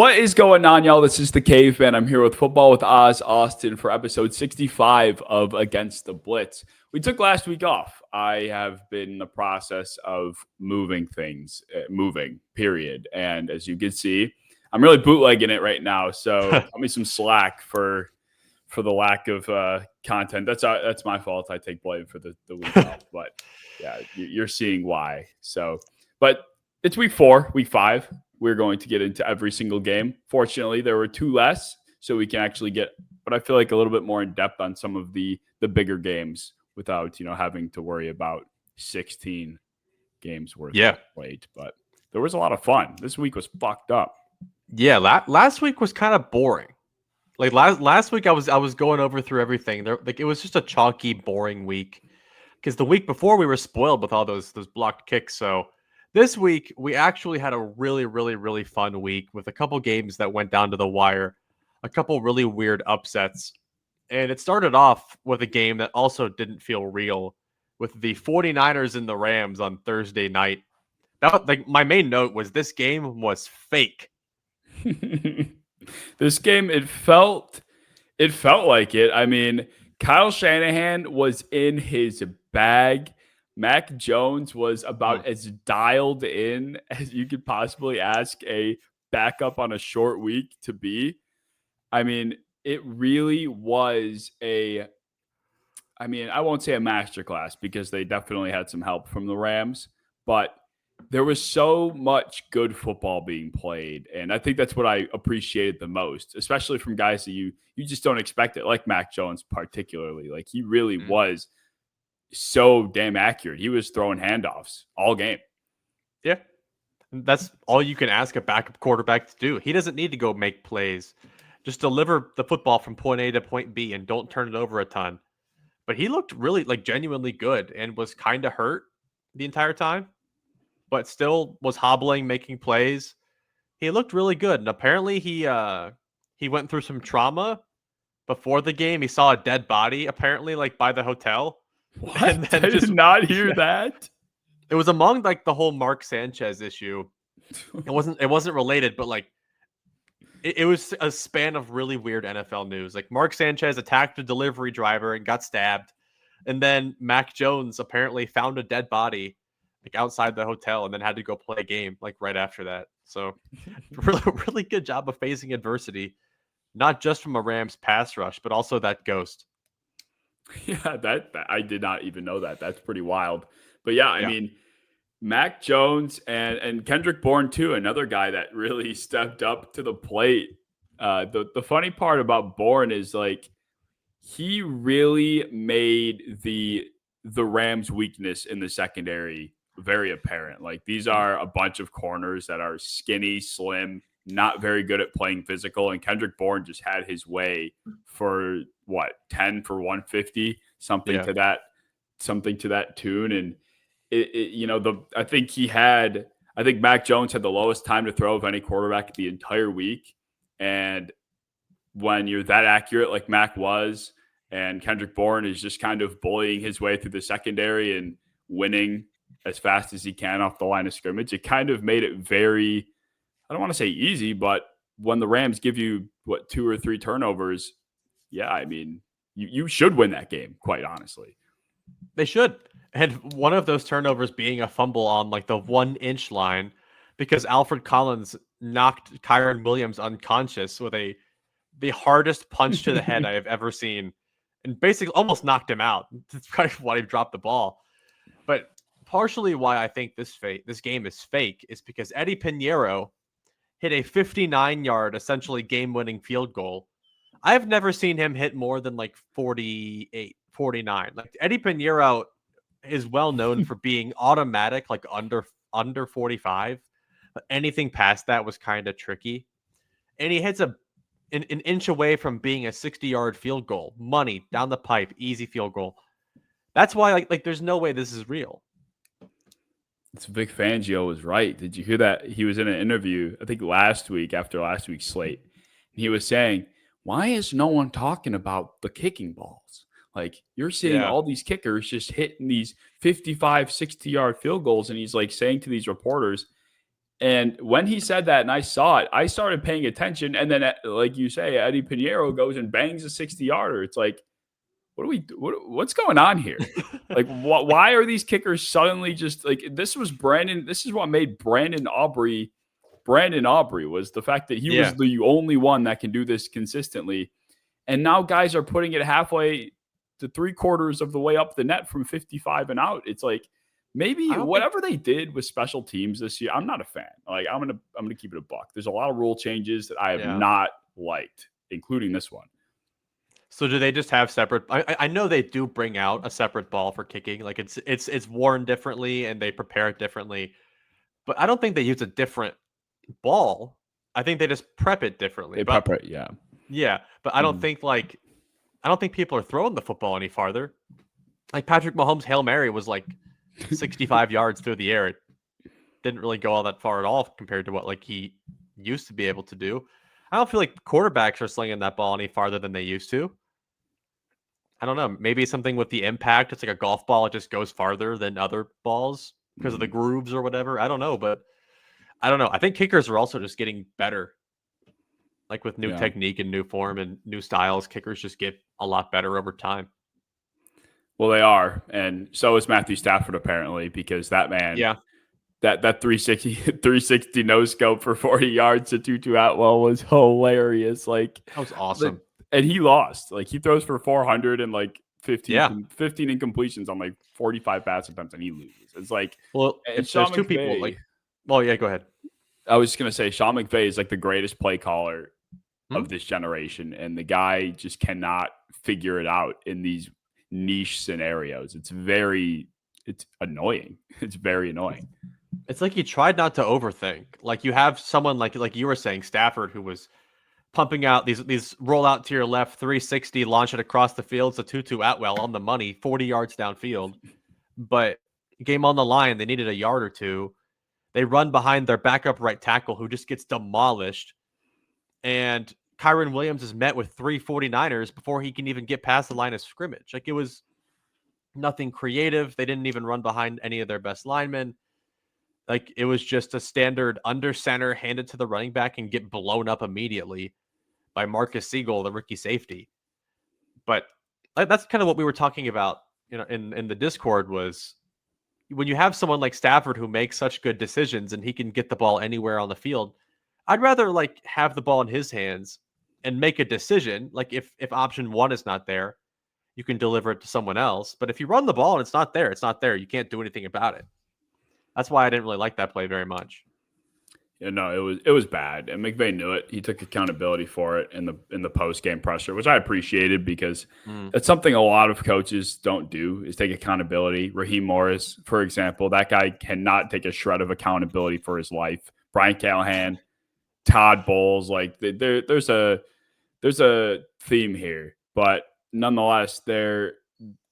What is going on, y'all? This is the Caveman. I'm here with Football with Oz, Austin, for episode 65 of Against the Blitz. We took last week off. I have been in the process of moving things, period. And as you can see, I'm really bootlegging it right now. So cut me some slack for the lack of content. That's my fault. I take blame for the week off. But yeah, you're seeing why. So, but it's week 4, week 5. We're going to get into every single game. Fortunately, there were 2 less, so we can actually get, but I feel like a little bit more in depth on some of the bigger games without, having to worry about 16 games worth of weight. But there was a lot of fun. This week was fucked up. Yeah, last week was kind of boring. Like last week, I was going over through everything. It was just a chalky, boring week. Because the week before, we were spoiled with all those blocked kicks. So this week, we actually had a really, really, really fun week with a couple games that went down to the wire, a couple really weird upsets. And it started off with a game that also didn't feel real with the 49ers and the Rams on Thursday night. My main note was this game was fake. This game, it felt like it. I mean, Kyle Shanahan was in his bag. Mac Jones was about as dialed in as you could possibly ask a backup on a short week to be. I mean, it really was I won't say a masterclass because they definitely had some help from the Rams, but there was so much good football being played. And I think that's what I appreciated the most, especially from guys that you just don't expect it, like Mac Jones particularly. Like, he really was so damn accurate. He was throwing handoffs all game. Yeah. That's all you can ask a backup quarterback to do. He doesn't need to go make plays. Just deliver the football from point A to point B and don't turn it over a ton. But he looked really, genuinely good and was kind of hurt the entire time, but still was hobbling, making plays. He looked really good. And apparently he went through some trauma before the game. He saw a dead body, apparently, by the hotel. What? And then I did not hear that. It was among the whole Mark Sanchez issue. It wasn't related, but it was a span of really weird NFL news. Mark Sanchez attacked a delivery driver and got stabbed, and then Mac Jones apparently found a dead body outside the hotel and then had to go play a game right after that. So really, really good job of facing adversity, not just from a Rams pass rush, but also that ghost. Yeah, that I did not even know that. That's pretty wild. But yeah, I mean, Mac Jones and Kendrick Bourne too, another guy that really stepped up to the plate. The funny part about Bourne is he really made the Rams' weakness in the secondary very apparent. These are a bunch of corners that are skinny, slim, not very good at playing physical, and Kendrick Bourne just had his way for 10 for 150, something to that tune. And I think Mac Jones had the lowest time to throw of any quarterback the entire week. And when you're that accurate like Mac was, and Kendrick Bourne is just kind of bullying his way through the secondary and winning as fast as he can off the line of scrimmage, it kind of made it very, I don't want to say easy, but when the Rams give you 2 or 3 turnovers, yeah, I mean, you should win that game, quite honestly. They should. And one of those turnovers being a fumble on the 1-inch line, because Alfred Collins knocked Kyron Williams unconscious with the hardest punch to the head I have ever seen, and basically almost knocked him out. That's probably why he dropped the ball. But partially why I think this game is fake is because Eddie Pinheiro hit a 59-yard, essentially game-winning field goal. I've never seen him hit more than 48, 49. Eddie Pinheiro is well known for being automatic, under 45. Anything past that was kind of tricky. And he hits an inch away from being a 60-yard field goal. Money down the pipe, easy field goal. That's why there's no way this is real. It's Vic Fangio was right. Did you hear that? He was in an interview, I think last week after last week's slate. He was saying, why is no one talking about the kicking balls? You're seeing all these kickers just hitting these 55, 60-yard field goals. And he's saying to these reporters, And when he said that and I saw it, I started paying attention. And then, like you say, Eddie Pinheiro goes and bangs a 60-yarder. It's like, what's going on here? Like, why are these kickers suddenly just like, this is what made Brandon Aubrey was the fact that he was the only one that can do this consistently. And now guys are putting it halfway to 3/4 of the way up the net from 55 and out. It's like, maybe whatever they did with special teams this year, I'm not a fan. Like, I'm gonna keep it a buck. There's a lot of rule changes that I have not liked, including this one. So do they just have separate? I know they do bring out a separate ball for kicking. Like it's worn differently and they prepare it differently. But I don't think they use a different ball. I think they just prep it differently. They prep it, yeah. Yeah, but I don't think people are throwing the football any farther. Like Patrick Mahomes' Hail Mary was like 65 yards through the air. It didn't really go all that far at all compared to what like he used to be able to do. I don't feel like quarterbacks are slinging that ball any farther than they used to. I don't know. Maybe something with the impact. It's like a golf ball. It just goes farther than other balls because of the grooves or whatever. I don't know, but I don't know. I think kickers are also just getting better. Like with new technique and new form and new styles, kickers just get a lot better over time. Well, they are. And so is Matthew Stafford, apparently, because that man, that 360 no scope for 40 yards to Tutu Atwell was hilarious. Like, that was awesome. And he lost. Like, he throws for 400 and like 15 incompletions on like 45 pass attempts, and he loses. It's like, well, if there's two people. Like, well, yeah, go ahead. I was just gonna say Sean McVay is like the greatest play caller of this generation, and the guy just cannot figure it out in these niche scenarios. It's annoying. It's very annoying. It's like he tried not to overthink. Like you have someone like you were saying, Stafford, who was pumping out these roll out to your left 360, launch it across the field. So Tutu Atwell on the money, 40 yards downfield. But game on the line, they needed a yard or two. They run behind their backup right tackle who just gets demolished. And Kyren Williams is met with 3 49ers before he can even get past the line of scrimmage. Like, it was nothing creative. They didn't even run behind any of their best linemen. Like, it was just a standard under center, handed to the running back and get blown up immediately by Marcus Siegel, the rookie safety. But that's kind of what we were talking about, in the Discord, was when you have someone like Stafford who makes such good decisions and he can get the ball anywhere on the field, I'd rather like have the ball in his hands and make a decision. Like if option one is not there, you can deliver it to someone else. But if you run the ball and it's not there, it's not there. You can't do anything about it. That's why I didn't really like that play very much. Yeah, no, it was bad, and McVay knew it. He took accountability for it in the post game pressure, which I appreciated because it's something a lot of coaches don't do, is take accountability. Raheem Morris, for example, that guy cannot take a shred of accountability for his life. Brian Callahan, Todd Bowles, like there's a theme here, but nonetheless,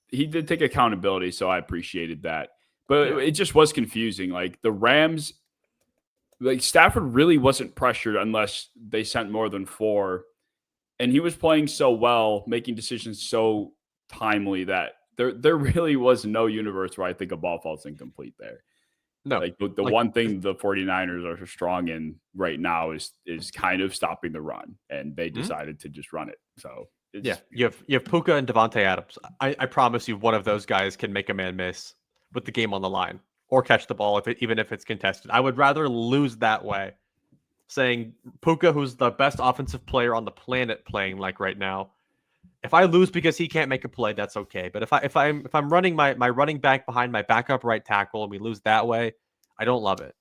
he did take accountability, so I appreciated that. But it just was confusing. Like the Rams. Like Stafford really wasn't pressured unless they sent more than 4. And he was playing so well, making decisions so timely that there really was no universe where I think a ball falls incomplete there. No. Like the one thing the 49ers are strong in right now is kind of stopping the run. And they decided to just run it. So you have Puka and Devontae Adams. I promise you one of those guys can make a man miss with the game on the line. Or catch the ball even if it's contested. I would rather lose that way. Saying Puka, who's the best offensive player on the planet, playing like right now. If I lose because he can't make a play, that's okay. But if I'm running my running back behind my backup right tackle and we lose that way, I don't love it.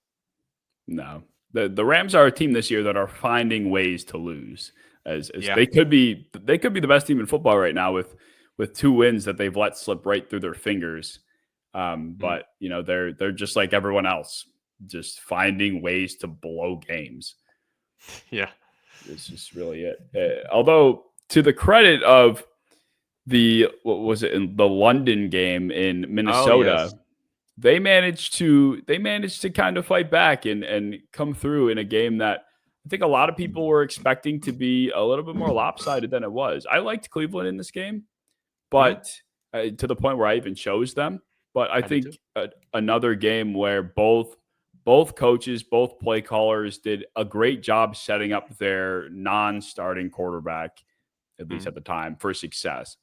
No, the Rams are a team this year that are finding ways to lose. As they could be the best team in football right now with 2 wins that they've let slip right through their fingers. But they're just like everyone else, just finding ways to blow games. Yeah, it's just really it. Although to the credit of the London game in Minnesota, they managed to kind of fight back and come through in a game that I think a lot of people were expecting to be a little bit more lopsided than it was. I liked Cleveland in this game, but to the point where I even chose them. But I think another game where both both coaches, both play callers did a great job setting up their non-starting quarterback, at least Mhm. at the time, for success.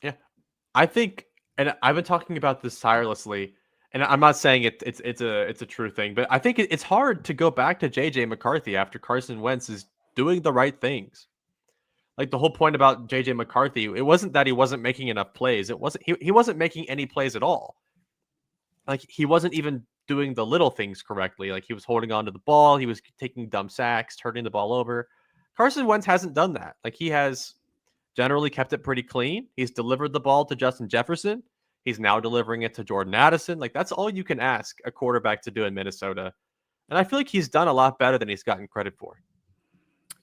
Yeah. I think, and I've been talking about this tirelessly, and I'm not saying it's a true thing, but I think it's hard to go back to JJ McCarthy after Carson Wentz is doing the right things. Like the whole point about JJ McCarthy, it wasn't that he wasn't making enough plays. It wasn't he wasn't making any plays at all. Like he wasn't even doing the little things correctly. Like he was holding on to the ball, he was taking dumb sacks, turning the ball over. Carson Wentz hasn't done that. Like he has generally kept it pretty clean. He's delivered the ball to Justin Jefferson. He's now delivering it to Jordan Addison. Like that's all you can ask a quarterback to do in Minnesota. And I feel like he's done a lot better than he's gotten credit for.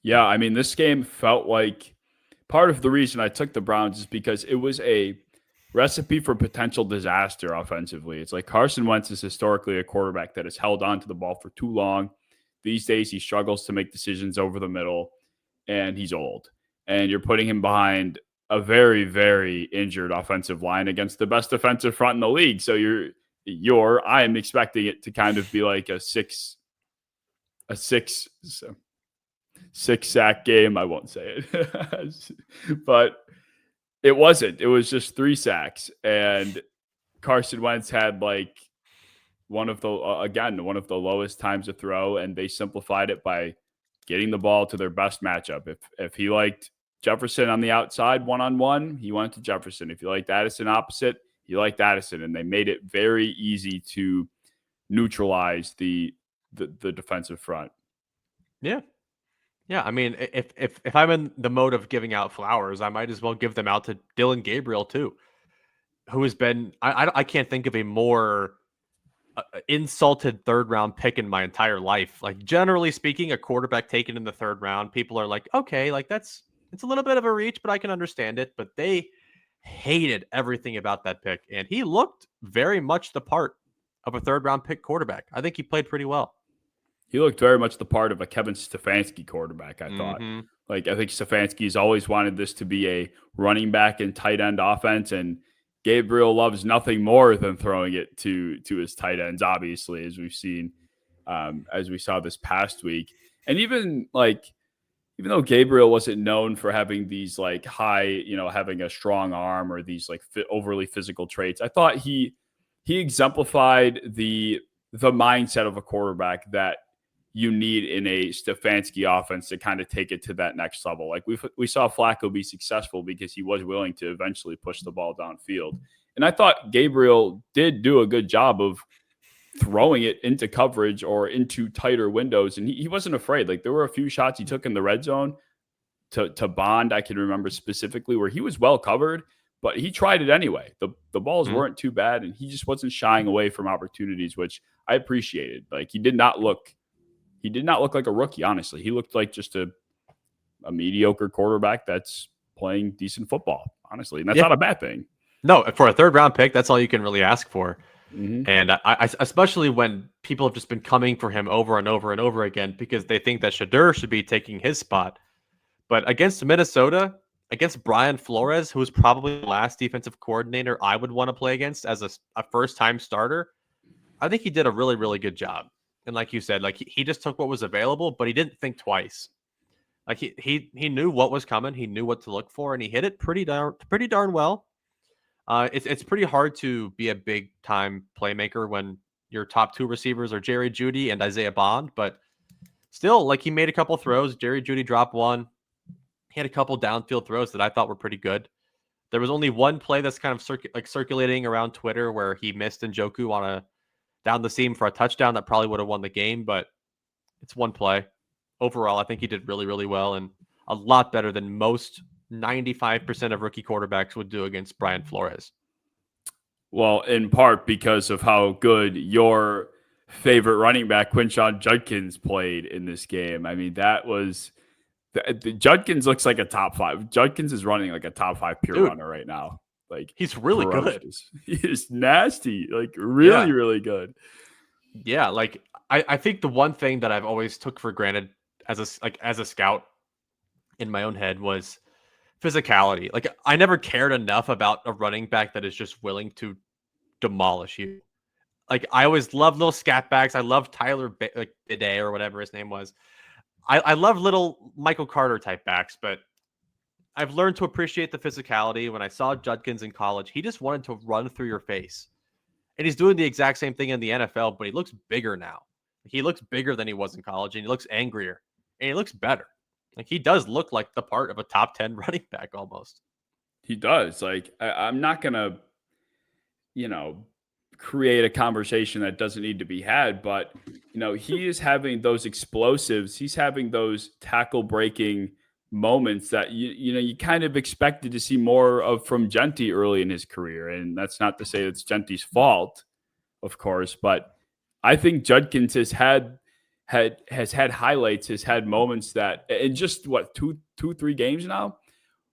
Yeah, I mean, this game felt like part of the reason I took the Browns is because it was a recipe for potential disaster offensively. It's like Carson Wentz is historically a quarterback that has held on to the ball for too long. These days, he struggles to make decisions over the middle, and he's old. And you're putting him behind a very, very injured offensive line against the best defensive front in the league. So I am expecting it to kind of be like a six sack game. I won't say it, but it wasn't. It was just 3 sacks, and Carson Wentz had like one of the lowest times to throw, and they simplified it by getting the ball to their best matchup. If he liked Jefferson on the outside 1-on-1, he went to Jefferson. If he liked Addison opposite, he liked Addison, and they made it very easy to neutralize the defensive front. Yeah. Yeah, I mean, if I'm in the mode of giving out flowers, I might as well give them out to Dylan Gabriel too, who has been I can't think of a more insulted third round pick in my entire life. Like generally speaking, a quarterback taken in the third round, people are like, okay, like it's a little bit of a reach, but I can understand it. But they hated everything about that pick, and he looked very much the part of a third round pick quarterback. I think he played pretty well. He looked very much the part of a Kevin Stefanski quarterback, I thought. Mm-hmm. Like, I think Stefanski's always wanted this to be a running back and tight end offense, and Gabriel loves nothing more than throwing it to his tight ends, obviously, as we've seen, as we saw this past week. And even though Gabriel wasn't known for having these like high, having a strong arm or these like overly physical traits, I thought he exemplified the mindset of a quarterback that you need in a Stefanski offense to kind of take it to that next level. Like we saw Flacco be successful because he was willing to eventually push the ball downfield. And I thought Gabriel did do a good job of throwing it into coverage or into tighter windows. And he wasn't afraid. Like there were a few shots he took in the red zone to Bond, I can remember specifically, where he was well covered, but he tried it anyway. The balls weren't too bad, and he just wasn't shying away from opportunities, which I appreciated. Like he did not look like a rookie, honestly. He looked like just a mediocre quarterback that's playing decent football, honestly. And that's not a bad thing. No, for a third round pick, that's all you can really ask for. Mm-hmm. And I especially when people have just been coming for him over and over and over again because they think that Shadur should be taking his spot. But against Minnesota, against Brian Flores, who was probably the last defensive coordinator I would want to play against as a first-time starter, I think he did a really, really good job. And like you said, like he just took what was available, but he didn't think twice. Like he knew what was coming, he knew what to look for, and he hit it pretty darn well. It's pretty hard to be a big time playmaker when your top 2 receivers are Jerry Jeudy and Isaiah Bond, but still, like he made a couple throws. Jerry Jeudy dropped one. He had a couple downfield throws that I thought were pretty good. There was only one play that's kind of circulating around Twitter where he missed Njoku on a down the seam for a touchdown that probably would have won the game, but it's one play. Overall, I think he did really, really well and a lot better than most 95% of rookie quarterbacks would do against Brian Flores. Well, in part because of how good your favorite running back, Quinshon Judkins, played in this game. I mean, that was Judkins looks like a top 5. Judkins is running like a top 5 pure runner right now. Like he's really ferocious. Good. He is nasty. Like really, really good. Yeah, like I think the one thing that I've always took for granted as a scout in my own head was physicality. Like I never cared enough about a running back that is just willing to demolish you. Like, I always love little scat backs. I love Tyler Bidet or whatever his name was. I love little Michael Carter type backs, but I've learned to appreciate the physicality. When I saw Judkins in college, he just wanted to run through your face. And he's doing the exact same thing in the NFL, but he looks bigger now. He looks bigger than he was in college, and he looks angrier, and he looks better. Like, he does look like the part of a top 10 running back almost. He does. Like, I'm not going to, create a conversation that doesn't need to be had, but, he is having those explosives. He's having those tackle breaking moments that you kind of expected to see more of from Genty early in his career. And that's not to say it's Genty's fault, of course, but I think Judkins has had highlights, has had moments that in just what, 3 games now,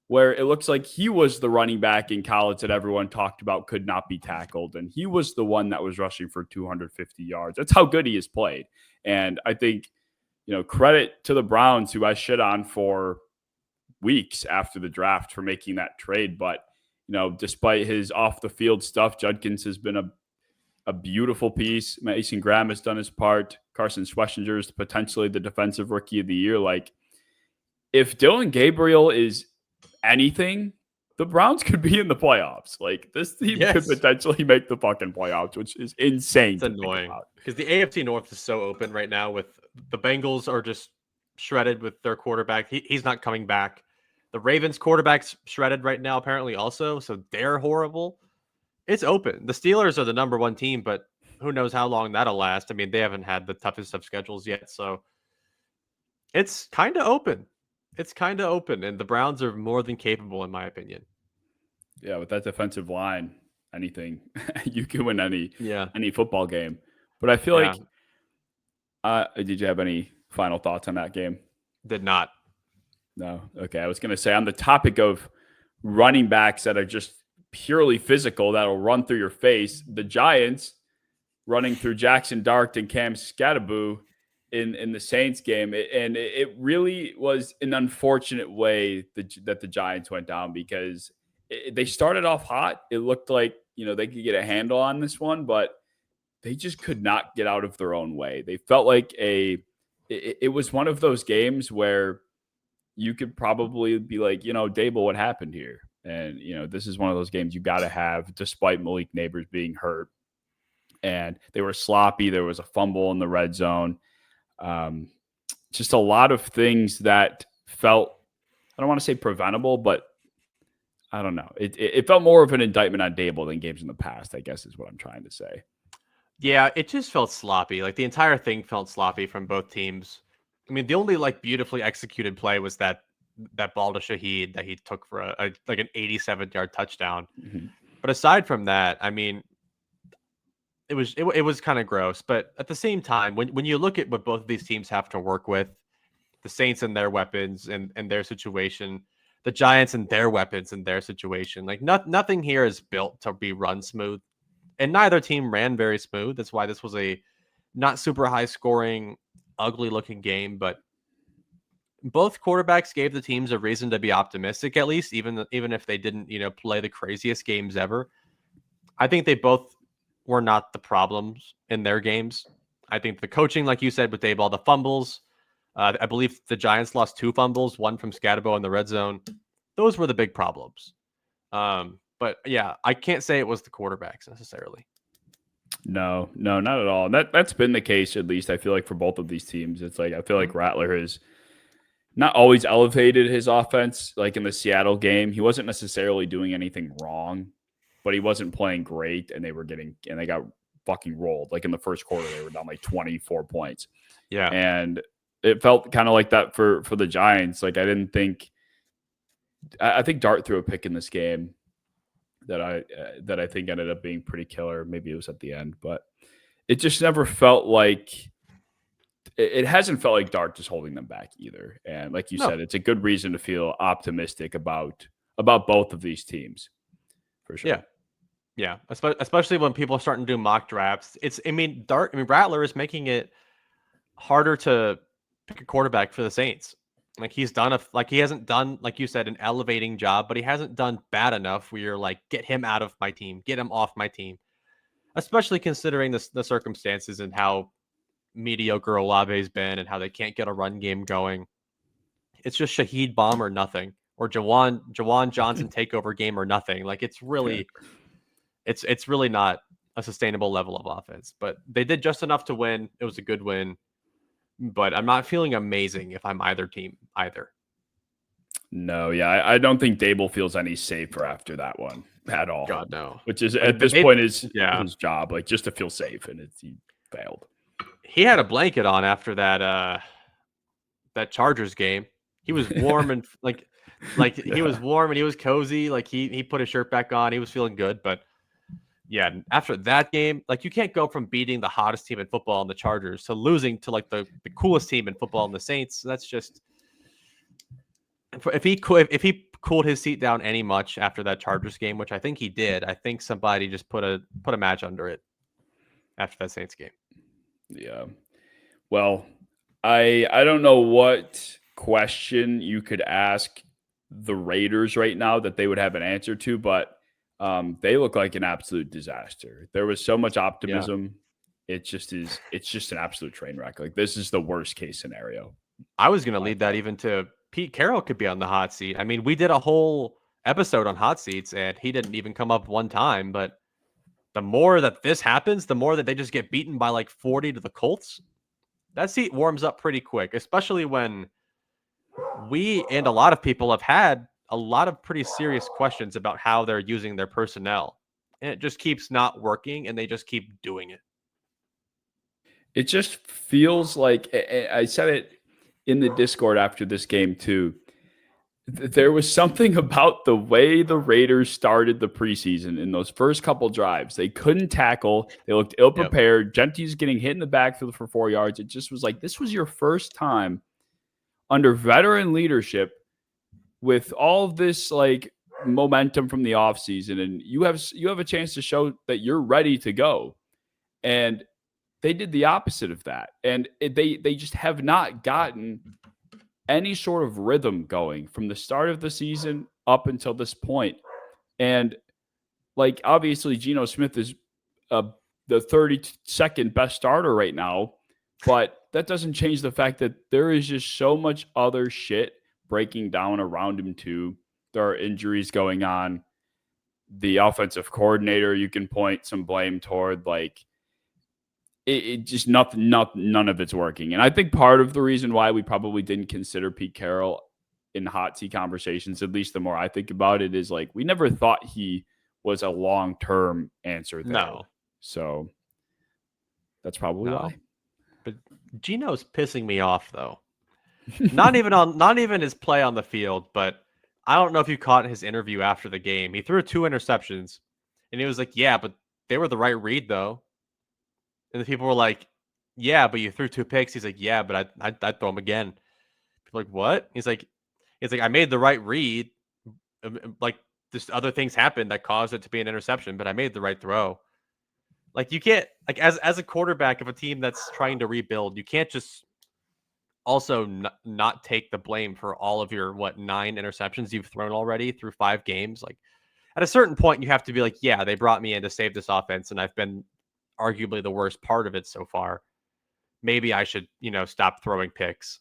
where it looks like he was the running back in college that everyone talked about could not be tackled. And he was the one that was rushing for 250 yards. That's how good he has played. And I think, credit to the Browns, who I shit on for weeks after the draft for making that trade. But, despite his off the field stuff, Judkins has been a beautiful piece. Mason Graham has done his part. Carson Schwarzenegger is potentially the defensive rookie of the year. Like, if Dylan Gabriel is anything, the Browns could be in the playoffs. Like, this team could potentially make the fucking playoffs, which is insane. It's annoying because the AFC North is so open right now. With the Bengals are just shredded with their quarterback. He's not coming back. The Ravens quarterback's shredded right now, apparently also. So they're horrible. It's open. The Steelers are the number 1 team, but who knows how long that'll last. I mean, they haven't had the toughest of schedules yet. So it's kind of open. And the Browns are more than capable, in my opinion. Yeah, with that defensive line, anything you can win any football game. But I feel like, did you have any final thoughts on that game? Did not. No. Okay. I was going to say, on the topic of running backs that are just purely physical, that'll run through your face, the Giants running through Jackson Dart and Cam Skattebo in the Saints game. It really was an unfortunate way that the Giants went down, because they started off hot. It looked like, they could get a handle on this one, but they just could not get out of their own way. They felt like it was one of those games where you could probably be like, Dable, what happened here? And, this is one of those games you got to have, despite Malik Neighbors being hurt. And they were sloppy. There was a fumble in the red zone. Just a lot of things that felt, I don't want to say preventable, but I don't know. It felt more of an indictment on Dable than games in the past, I guess is what I'm trying to say. Yeah, it just felt sloppy. Like, the entire thing felt sloppy from both teams. I mean, the only beautifully executed play was that ball to Shaheed that he took for an 87-yard touchdown. Mm-hmm. But aside from that, I mean, it was kind of gross. But at the same time, when you look at what both of these teams have to work with, the Saints and their weapons and their situation, the Giants and their weapons and their situation, like, nothing here is built to be run smooth. And neither team ran very smooth. That's why this was a not super high scoring, ugly looking game, but both quarterbacks gave the teams a reason to be optimistic, at least, even if they didn't, play the craziest games ever. I think they both were not the problems in their games. I think the coaching, like you said, with Dayball, the fumbles, I believe the Giants lost 2 fumbles, one from Skattebo in the red zone. Those were the big problems. But yeah, I can't say it was the quarterbacks necessarily. No, not at all. And that's been the case, at least I feel like, for both of these teams. It's like, I feel like Rattler has not always elevated his offense. Like in the Seattle game, he wasn't necessarily doing anything wrong, but he wasn't playing great, and they got fucking rolled. Like in the first quarter, they were down like 24 points. Yeah. And it felt kind of like that for the Giants. Like, I think Dart threw a pick in this game that I think ended up being pretty killer. Maybe it was at the end, but it just never felt like it hasn't felt like Dart is holding them back either. And like you said, it's a good reason to feel optimistic about both of these teams, for sure. Yeah. Especially when people are starting to do mock drafts. Rattler is making it harder to pick a quarterback for the Saints. Like, he hasn't done, like you said, an elevating job, but he hasn't done bad enough where you're like, get him out of my team, get him off my team. especially considering the circumstances and how mediocre Olave's been and how they can't get a run game going. It's just Shaheed Bomb or nothing, or Jawan Johnson takeover game or nothing. Like it's really not a sustainable level of offense. But they did just enough to win. It was a good win. But I'm not feeling amazing if I'm either team either. No, yeah, I don't think Dable feels any safer after that one at all. God, no. Which is at this point is his job, like just to feel safe, and he failed. He had a blanket on after that Chargers game. He was warm and like he was warm and he was cozy. Like he put his shirt back on. He was feeling good, but yeah, after that game, like you can't go from beating the hottest team in football in the Chargers to losing to like the coolest team in football in the Saints. That's just if he cooled his seat down any much after that Chargers game, which I think he did. I think somebody just put a match under it after that Saints game. Yeah. Well, I don't know what question you could ask the Raiders right now that they would have an answer to, but they look like an absolute disaster. There was so much optimism. Yeah. It's just an absolute train wreck. Like this is the worst case scenario. I was going to lead that even to Pete Carroll could be on the hot seat. I mean, we did a whole episode on hot seats and he didn't even come up one time, but the more that this happens, the more that they just get beaten by like 40 to the Colts. That seat warms up pretty quick, especially when we and a lot of people have had a lot of pretty serious questions about how they're using their personnel. And it just keeps not working and they just keep doing it. It just feels like, I said it in the Discord after this game too, there was something about the way the Raiders started the preseason in those first couple drives. They couldn't tackle. They looked ill-prepared. Yep. Genty's getting hit in the backfield for 4 yards. It just was like, this was your first time under veteran leadership with all of this like momentum from the offseason, and you have a chance to show that you're ready to go. And they did the opposite of that. And they just have not gotten any sort of rhythm going from the start of the season up until this point. And like, obviously Geno Smith is the 32nd best starter right now, but that doesn't change the fact that there is just so much other shit breaking down around him too. There are injuries going on. The offensive coordinator, you can point some blame toward. Like, it just none of it's working. And I think part of the reason why we probably didn't consider Pete Carroll in hot seat conversations, at least the more I think about it, is like we never thought he was a long-term answer there. No. So that's probably why. But Geno's pissing me off though. not even his play on the field, but I don't know if you caught his interview after the game. He threw 2 interceptions and he was like, yeah, but they were the right read though. And the people were like, yeah, but you threw 2 picks. He's like, yeah, but I'd throw them again. People are like, what? He's like, I made the right read. Like, just other things happened that caused it to be an interception, but I made the right throw. Like, you can't, like, as a quarterback of a team that's trying to rebuild, you can't just also not take the blame for all of your, 9 interceptions you've thrown already through 5 games. Like, at a certain point, you have to be like, yeah, they brought me in to save this offense, and I've been arguably the worst part of it so far. Maybe I should, stop throwing picks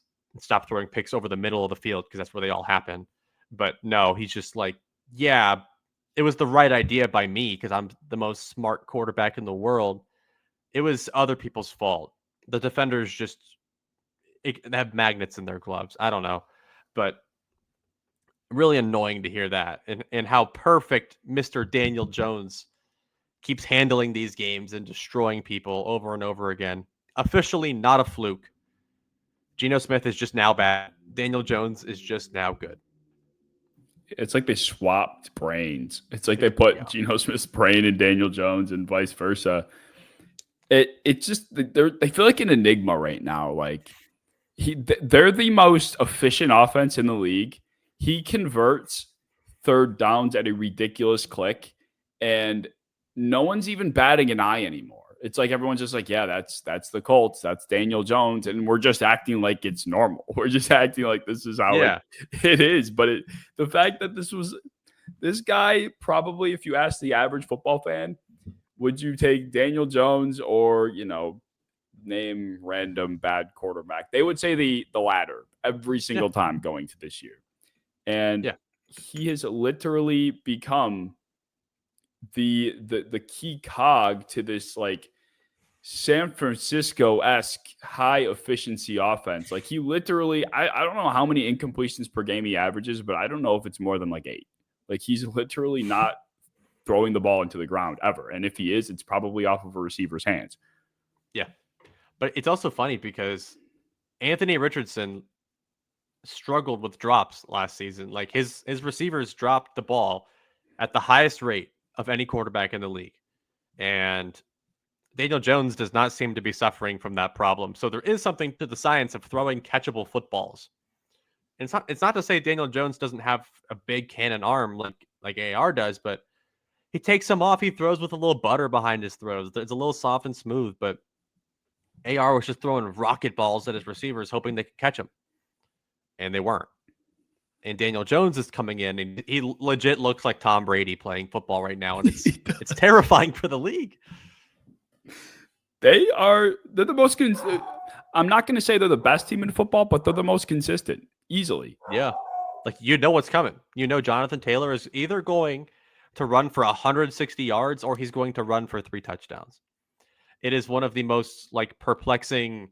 over the middle of the field because that's where they all happen. But no, he's just like, yeah, it was the right idea by me because I'm the most smart quarterback in the world. It was other people's fault. The defenders just have magnets in their gloves. I don't know, but really annoying to hear that and how perfect Mr. Daniel Jones keeps handling these games and destroying people over and over again. Officially not a fluke. Geno Smith is just now bad. Daniel Jones is just now good. It's like they swapped brains. It's like they put Geno Smith's brain in Daniel Jones and vice versa. It's just they feel like an enigma right now. Like they're the most efficient offense in the league. He converts third downs at a ridiculous click, and no one's even batting an eye anymore. It's like everyone's just like, yeah, that's the Colts. That's Daniel Jones. And we're just acting like it's normal. We're just acting like this is how it is. But the fact that this guy, probably, if you ask the average football fan, would you take Daniel Jones or, name random bad quarterback? They would say the latter every Yeah. single time going to this year. And Yeah. he has literally become the key cog to this like San Francisco-esque high efficiency offense. Like he literally, I don't know how many incompletions per game he averages, but I don't know if it's more than like 8. Like he's literally not throwing the ball into the ground ever. And if he is, it's probably off of a receiver's hands. Yeah. But it's also funny because Anthony Richardson struggled with drops last season. Like his receivers dropped the ball at the highest rate of any quarterback in the league. And Daniel Jones does not seem to be suffering from that problem. So there is something to the science of throwing catchable footballs. And it's not to say Daniel Jones doesn't have a big cannon arm like AR does, but he takes them off. He throws with a little butter behind his throws. It's a little soft and smooth, but AR was just throwing rocket balls at his receivers, hoping they could catch him, and they weren't. And Daniel Jones is coming in, and he legit looks like Tom Brady playing football right now, and it's terrifying for the league. They're the most. I'm not going to say they're the best team in football, but they're the most consistent, easily. Yeah, like what's coming. Jonathan Taylor is either going to run for 160 yards or he's going to run for 3 touchdowns. It is one of the most like perplexing,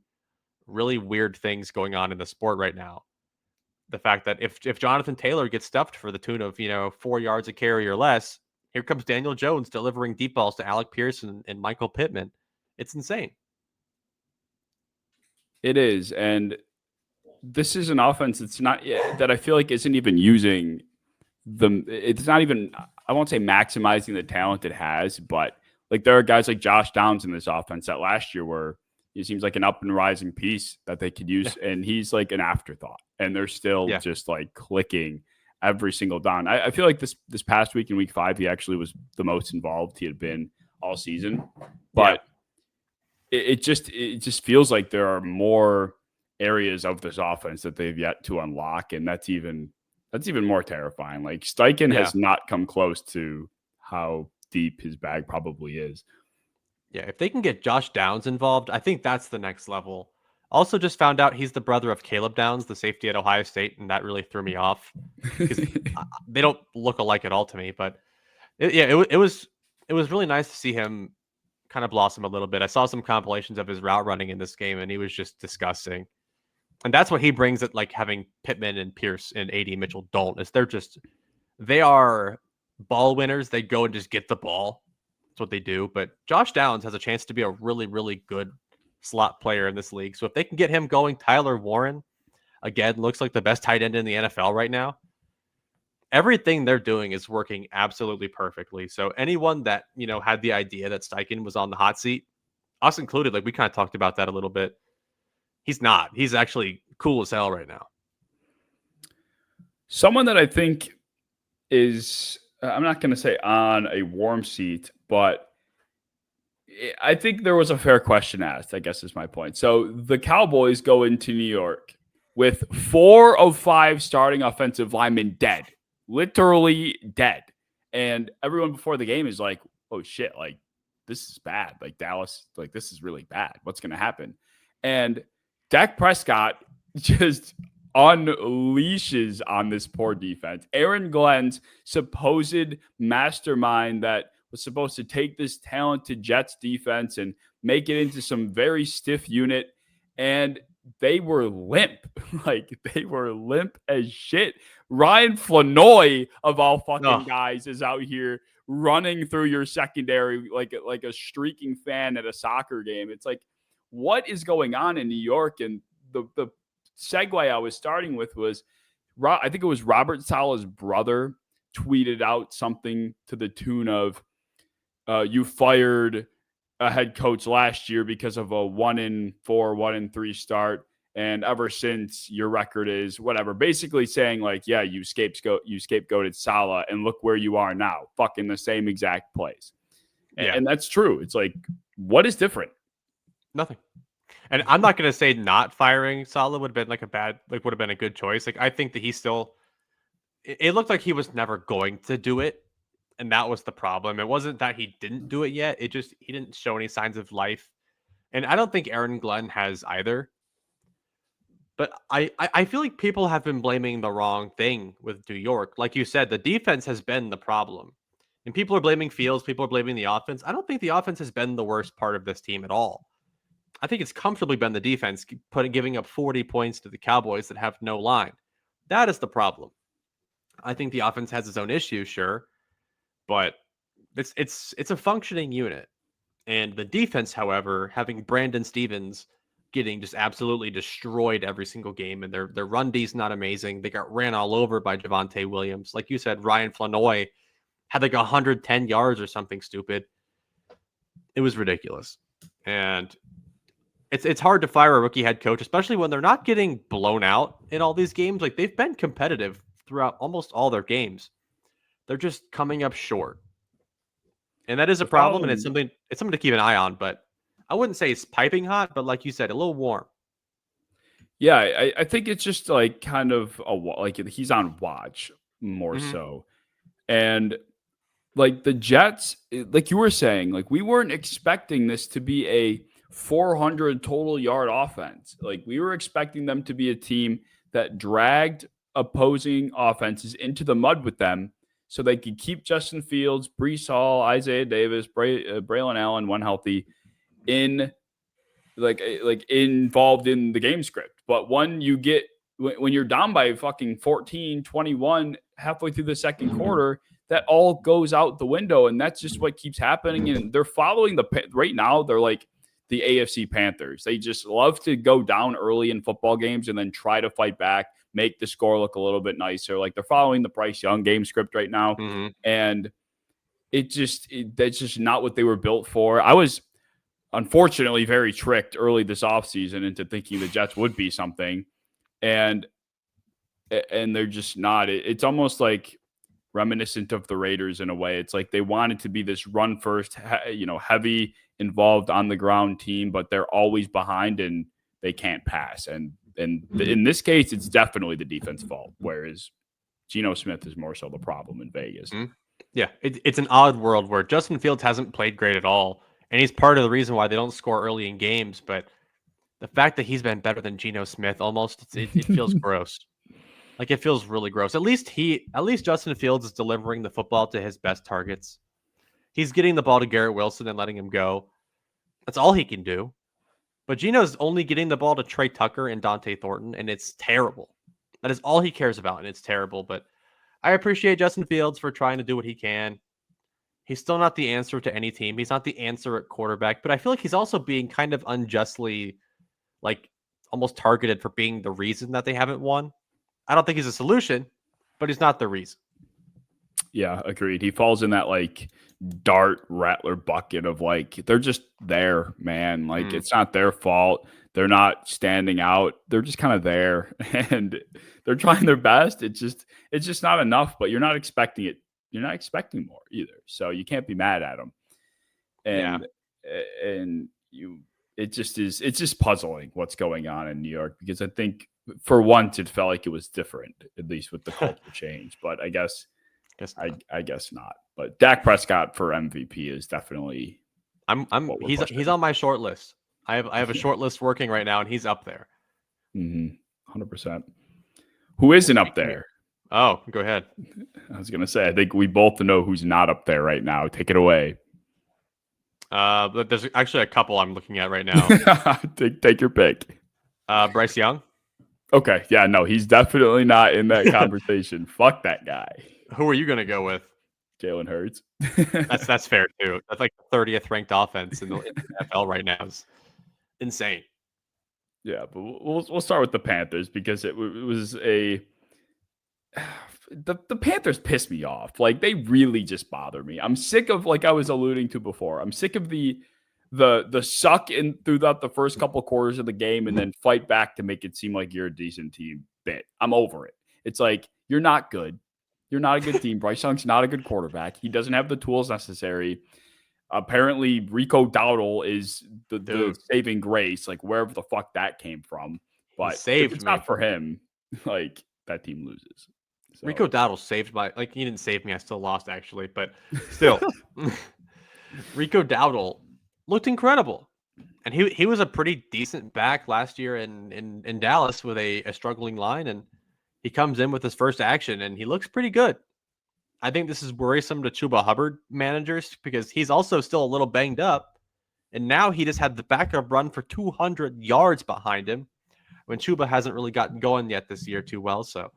really weird things going on in the sport right now. The fact that if Jonathan Taylor gets stuffed for the tune of 4 yards a carry or less, here comes Daniel Jones delivering deep balls to Alec Pierce and Michael Pittman. It's insane. It is, and this is an offense that I feel like isn't even using the. It's not even. I won't say maximizing the talent it has, but like there are guys like Josh Downs in this offense that last year were. He seems like an up and rising piece that they could use, and he's like an afterthought. And they're still just like clicking every single down. I feel like this past week in week 5, he actually was the most involved he had been all season. But it just feels like there are more areas of this offense that they've yet to unlock, and that's even more terrifying. Like Steichen has not come close to how deep his bag probably is. Yeah, if they can get Josh Downs involved, I think that's the next level. Also, just found out he's the brother of Caleb Downs, the safety at Ohio State, and that really threw me off because they don't look alike at all to me. But it was really nice to see him kind of blossom a little bit. I saw some compilations of his route running in this game, and he was just disgusting. And that's what he brings at like having Pittman and Pierce and AD Mitchell don't. Is they are ball winners. They go and just get the ball. That's what they do. But Josh Downs has a chance to be a really, really good slot player in this league. So if they can get him going, Tyler Warren, again, looks like the best tight end in the NFL right now. Everything they're doing is working absolutely perfectly. So anyone that, had the idea that Steichen was on the hot seat, us included, like we kind of talked about that a little bit. He's not. He's actually cool as hell right now. Someone that I think is, I'm not going to say on a warm seat, but I think there was a fair question asked, I guess is my point. So the Cowboys go into New York with 4 of 5 starting offensive linemen dead, literally dead. And everyone before the game is like, oh shit, like this is bad. Like Dallas, like this is really bad. What's going to happen? And Dak Prescott just unleashes on this poor defense. Aaron Glenn's supposed mastermind that was supposed to take this talented Jets defense and make it into some very stiff unit. And they were limp. Like they were limp as shit. Ryan Flanoy, of all fucking guys, is out here running through your secondary like a streaking fan at a soccer game. It's like, what is going on in New York? And the segue I was starting with was, I think it was Robert Saleh's brother tweeted out something to the tune of, you fired a head coach last year because of a 1-4, 1-3 start. And ever since your record is whatever, basically saying like, yeah, you scapegoated Saleh and look where you are now, fucking the same exact place. And that's true. It's like, what is different? Nothing. And I'm not going to say not firing Saleh would have been would have been a good choice. Like, I think that it looked like he was never going to do it. And that was the problem. It wasn't that he didn't do it yet. It just he didn't show any signs of life. And I don't think Aaron Glenn has either. But I feel like people have been blaming the wrong thing with New York. Like you said, the defense has been the problem. And people are blaming Fields, people are blaming the offense. I don't think the offense has been the worst part of this team at all. I think it's comfortably been the defense giving up 40 points to the Cowboys that have no line. That is the problem. I think the offense has its own issues, sure, but it's a functioning unit. And the defense, however, having Brandon Stevens getting just absolutely destroyed every single game, and their run D's not amazing. They got ran all over by Javonte Williams. Like you said, Ryan Flanoy had like 110 yards or something stupid. It was ridiculous. And it's hard to fire a rookie head coach, especially when they're not getting blown out in all these games. Like they've been competitive throughout almost all their games. They're just coming up short. And that is a problem, and it's something to keep an eye on, but I wouldn't say it's piping hot, but like you said, a little warm. Yeah, I think it's just like kind of like he's on watch more so. And like the Jets, like you were saying, like we weren't expecting this to be a 400 total yard offense. Like we were expecting them to be a team that dragged opposing offenses into the mud with them so they could keep Justin Fields, Breece Hall, Isaiah Davis, Braylon Allen, when healthy, in like involved in the game script. But when you're down by fucking 14-21 halfway through the second quarter, that all goes out the window. And that's just what keeps happening. And they're following right now, they're like the AFC Panthers. They just love to go down early in football games and then try to fight back, make the score look a little bit nicer. Like they're following the Bryce Young game script right now. And that's just not what they were built for. I was unfortunately very tricked early this offseason into thinking the Jets would be something. And they're just not. It's almost like reminiscent of the Raiders in a way. It's like they wanted to be this run first, heavy, involved on the ground team, but they're always behind and they can't pass. And in this case, it's definitely the defense fault, whereas Geno Smith is more so the problem in Vegas. Yeah, it's an odd world where Justin Fields hasn't played great at all, and he's part of the reason why they don't score early in games. But the fact that he's been better than Geno Smith, almost, it feels gross. Like it feels really gross. At least Justin Fields is delivering the football to his best targets. He's getting the ball to Garrett Wilson and letting him go. That's all he can do. But Geno's only getting the ball to Trey Tucker and Dante Thornton, and it's terrible. That is all he cares about, and it's terrible. But I appreciate Justin Fields for trying to do what he can. He's still not the answer to any team. He's not the answer at quarterback, but I feel like he's also being kind of unjustly, like, almost targeted for being the reason that they haven't won. I don't think he's a solution, but he's not the reason. Yeah, agreed. He falls in that like dart rattler bucket of like they're just there, man. Like it's not their fault. They're not standing out. They're just kind of there and they're trying their best. It's just not enough, but you're not expecting it. You're not expecting more either. So you can't be mad at them. And it's just puzzling what's going on in New York, because I think for once it felt like it was different, at least with the culture change, but I guess not. But Dak Prescott for MVP is definitely he's on my short list. I have a short list working right now, and he's up there. 100%. Who isn't up there? Oh, go ahead. I was gonna say I think we both know who's not up there right now. Take it away. But there's actually a couple I'm looking at right now. Take your pick. Bryce Young. Okay, yeah, no, he's definitely not in that conversation. Fuck that guy. Who are you gonna go with? Jalen Hurts. That's fair too. That's like the 30th ranked offense in the NFL right now. Is insane. Yeah, but we'll start with the Panthers because it was the Panthers pissed me off. Like they really just bother me. I'm sick of, like I was alluding to before, I'm sick of the suck in throughout the first couple quarters of the game and then fight back to make it seem like you're a decent team bit. I'm over it. It's like, you're not good. You're not a good team. Bryce Young's not a good quarterback. He doesn't have the tools necessary. Apparently, Rico Dowdle is the saving grace, like wherever the fuck that came from. But if it's not for him, like that team loses. So Rico Dowdle saved my he didn't save me. I still lost actually, but still, Rico Dowdle looked incredible, and he was a pretty decent back last year in Dallas with a struggling line, and he comes in with his first action and he looks pretty good. I think this is worrisome to Chuba Hubbard managers because he's also still a little banged up, and now he just had the backup run for 200 yards behind him when Chuba hasn't really gotten going yet this year too well. So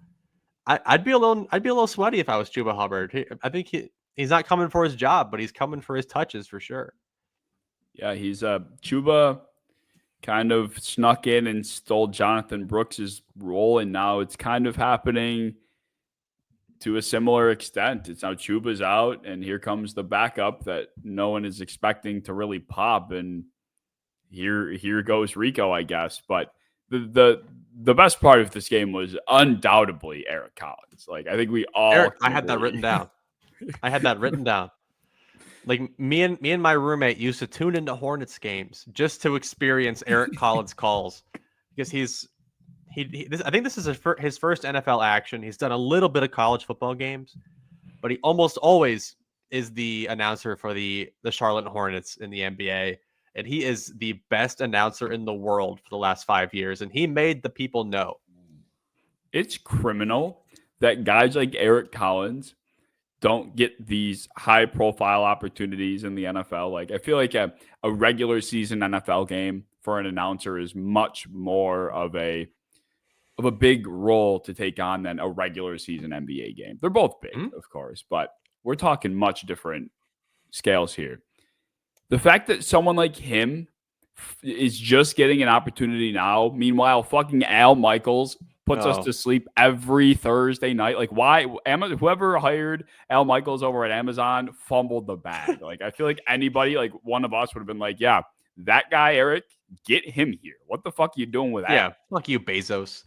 I'd be a little sweaty if I was Chuba Hubbard. I think he's not coming for his job, but he's coming for his touches for sure. yeah, he's Chuba kind of snuck in and stole Jonathan Brooks's role, and now it's kind of happening to a similar extent. It's now Chuba's out, and here comes the backup that no one is expecting to really pop, and here goes Rico, I guess. But the best part of this game was undoubtedly Eric Collins. Like I think we all Eric, I had that written down. I had that written down. Like me and my roommate used to tune into Hornets games just to experience Eric Collins calls because I think this is his first NFL action. He's done a little bit of college football games, but he almost always is the announcer for the Charlotte Hornets in the NBA, and he is the best announcer in the world for the last 5 years, and he made the people know. It's criminal that guys like Eric Collins don't get these high profile opportunities in the NFL. Like I feel like a regular season NFL game for an announcer is much more of a big role to take on than a regular season NBA game. They're both big, of course, but we're talking much different scales here. The fact that someone like him is just getting an opportunity now, meanwhile, fucking Al Michaels puts us to sleep every Thursday night. Like, why? Whoever hired Al Michaels over at Amazon fumbled the bag. Like, I feel like anybody, like one of us, would have been like, yeah, that guy, Eric, get him here. What the fuck are you doing with that? Yeah, fuck you, Bezos.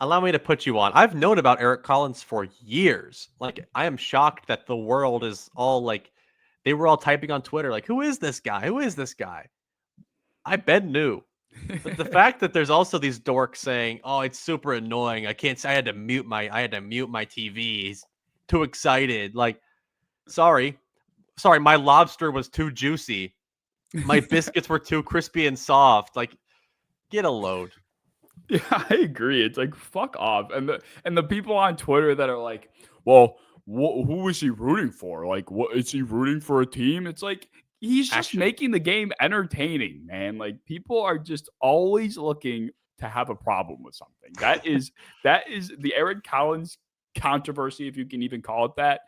Allow me to put you on. I've known about Eric Collins for years. Like, I am shocked that the world is all like, they were all typing on Twitter, like, who is this guy? Who is this guy? I bet knew. But the fact that there's also these dorks saying, "Oh, it's super annoying. I had to mute my TV. He's too excited." Like, sorry, my lobster was too juicy. My biscuits were too crispy and soft. Like, get a load. Yeah, I agree. It's like fuck off. And the people on Twitter that are like, "Well, who is he rooting for? Like, what is he rooting for a team?" It's like he's just making the game entertaining, man. Like people are just always looking to have a problem with something. That is the Eric Collins controversy, if you can even call it that,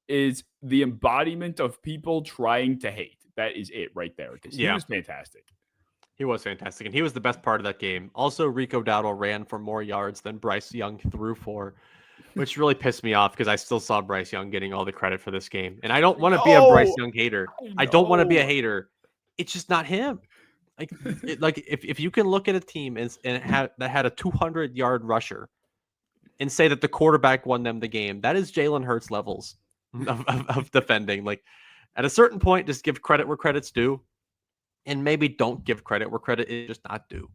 is the embodiment of people trying to hate. That is it right there. Because he was fantastic. He was fantastic, and he was the best part of that game. Also, Rico Dowdle ran for more yards than Bryce Young threw for, which really pissed me off because I still saw Bryce Young getting all the credit for this game. And I don't want to be a Bryce Young hater. I don't want to be a hater. It's just not him. Like if you can look at a team that had a 200-yard rusher and say that the quarterback won them the game, that is Jalen Hurts levels of defending. Like at a certain point, just give credit where credit's due, and maybe don't give credit where credit is just not due.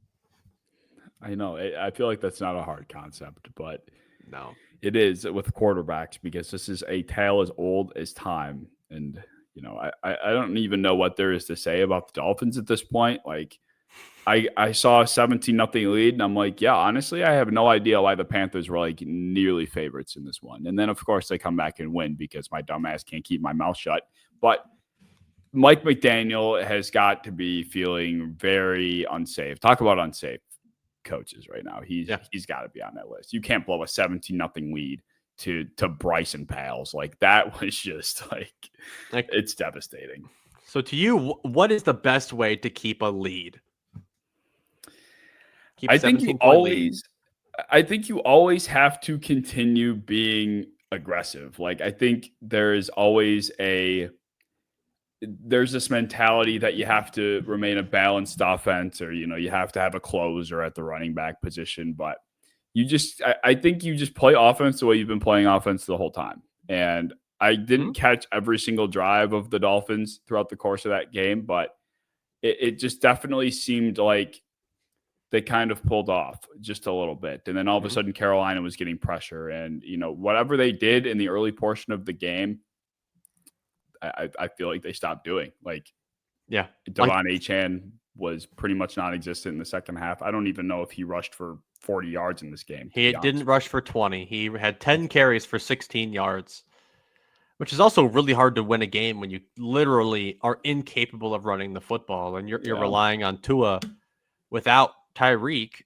I know. I feel like that's not a hard concept, but no, it is with quarterbacks because this is a tale as old as time. And, you know, I don't even know what there is to say about the Dolphins at this point. Like, I saw a 17-0 lead, and I'm like, yeah, honestly, I have no idea why the Panthers were like nearly favorites in this one. And then, of course, they come back and win because my dumbass can't keep my mouth shut. But Mike McDaniel has got to be feeling very unsafe. Talk about unsafe coaches right now. He's got to be on that list. You can't blow a 17-0 lead to Bryson Pals. Like that was just like it's devastating. So to you, what is the best way to keep a lead? I think you always have to continue being aggressive. Like I think there's always there's this mentality that you have to remain a balanced offense, or, you know, you have to have a closer at the running back position. But I think you just play offense the way you've been playing offense the whole time. And I didn't catch every single drive of the Dolphins throughout the course of that game, but it just definitely seemed like they kind of pulled off just a little bit. And then all of a sudden Carolina was getting pressure. And, whatever they did in the early portion of the game, I feel like they stopped doing. Like, yeah, Devon Achane was pretty much non-existent in the second half. I don't even know if he rushed for 40 yards in this game. He didn't rush for 20. He had 10 carries for 16 yards, which is also really hard to win a game when you literally are incapable of running the football and you're relying on Tua without Tyreek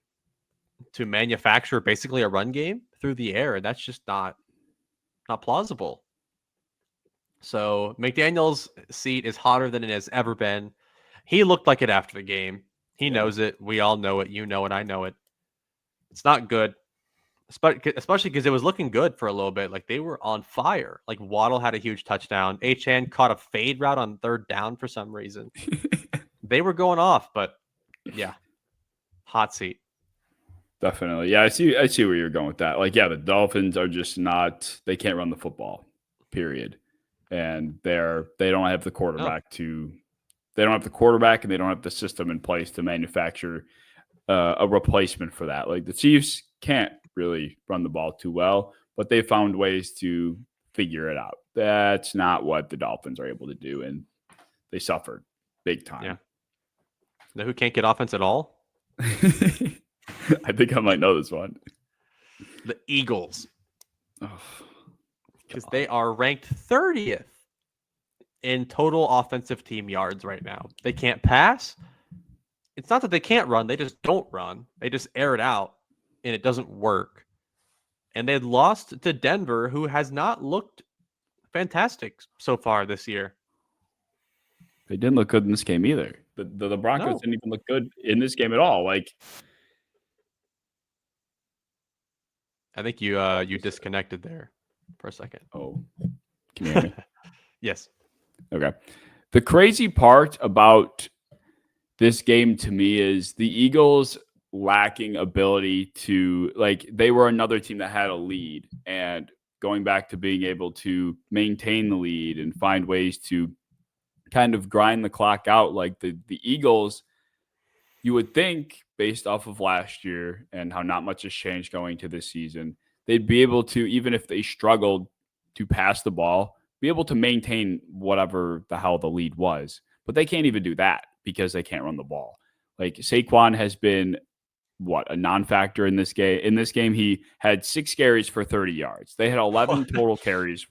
to manufacture basically a run game through the air. That's just not plausible. So McDaniel's seat is hotter than it has ever been. He looked like it after the game. He knows it. We all know it. You know it. I know it. It's not good, especially because it was looking good for a little bit. Like they were on fire. Like Waddle had a huge touchdown. Achane caught a fade route on third down for some reason. They were going off, but yeah, hot seat. Definitely. Yeah, I see where you're going with that. Like, yeah, the Dolphins are just not, they can't run the football, period. And they don't have the quarterback they don't have the quarterback and they don't have the system in place to manufacture a replacement for that. Like the Chiefs can't really run the ball too well, but they found ways to figure it out. That's not what the Dolphins are able to do. And they suffered big time. Yeah. Know who can't get offense at all? I think I might know this one. The Eagles. Because they are ranked 30th in total offensive team yards right now. They can't pass. It's not that they can't run. They just don't run. They just air it out, and it doesn't work. And they lost to Denver, who has not looked fantastic so far this year. They didn't look good in this game either. The Broncos didn't even look good in this game at all. Like, I think you disconnected there for a second. Oh, can you hear me? Yes. Okay. The crazy part about this game to me is the Eagles lacking ability to, like, they were another team that had a lead, and going back to being able to maintain the lead and find ways to kind of grind the clock out. Like the Eagles, you would think, based off of last year and how not much has changed going to this season, they'd be able to, even if they struggled to pass the ball, be able to maintain whatever the hell the lead was. But they can't even do that because they can't run the ball. Like Saquon has been a non-factor in this game. In this game, he had 6 carries for 30 yards. They had 11 total carries.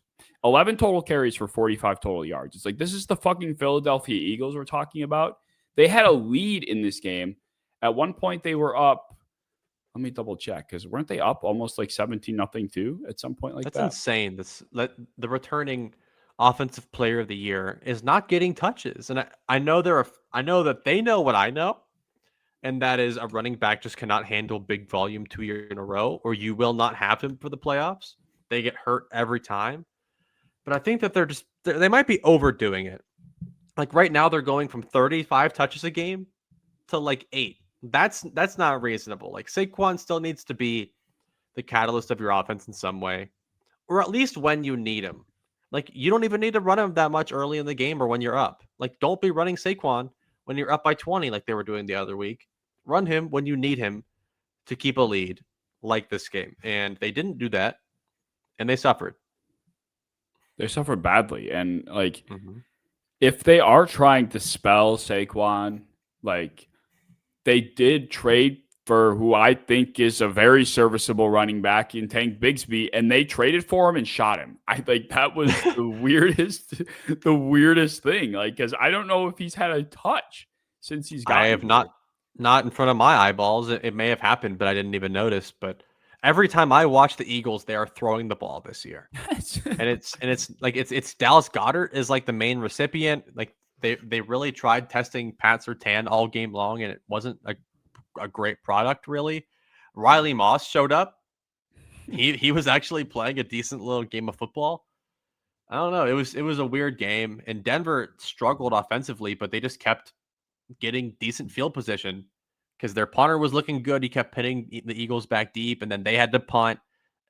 11 total carries for 45 total yards. It's like, this is the fucking Philadelphia Eagles we're talking about. They had a lead in this game. At one point, they were up. Let me double check, because weren't they up almost like 17-0 too at some point like that? That's insane. The returning offensive player of the year is not getting touches. And I know that they know what I know. And that is a running back just cannot handle big volume 2 years in a row, or you will not have him for the playoffs. They get hurt every time. But I think that they might be overdoing it. Like right now, they're going from 35 touches a game to like 8. That's not reasonable. Like Saquon still needs to be the catalyst of your offense in some way, or at least when you need him. Like you don't even need to run him that much early in the game or when you're up. Like don't be running Saquon when you're up by 20 like they were doing the other week. Run him when you need him to keep a lead like this game. And they didn't do that, and they suffered. They suffered badly. And like, if they are trying to spell Saquon, like they did trade for who I think is a very serviceable running back in Tank Bigsby, and they traded for him and shot him. I think that was the weirdest thing. Like, because I don't know if he's had a touch since he's got. I have not in front of my eyeballs. It may have happened, but I didn't even notice. But every time I watch the Eagles, they are throwing the ball this year. and it's like it's Dallas Goedert is like the main recipient. Like they really tried testing Pat Surtain all game long, and it wasn't a great product really. Riley Moss showed up. He was actually playing a decent little game of football. I don't know. It was a weird game, and Denver struggled offensively, but they just kept getting decent field position because their punter was looking good. He kept pinning the Eagles back deep, and then they had to punt,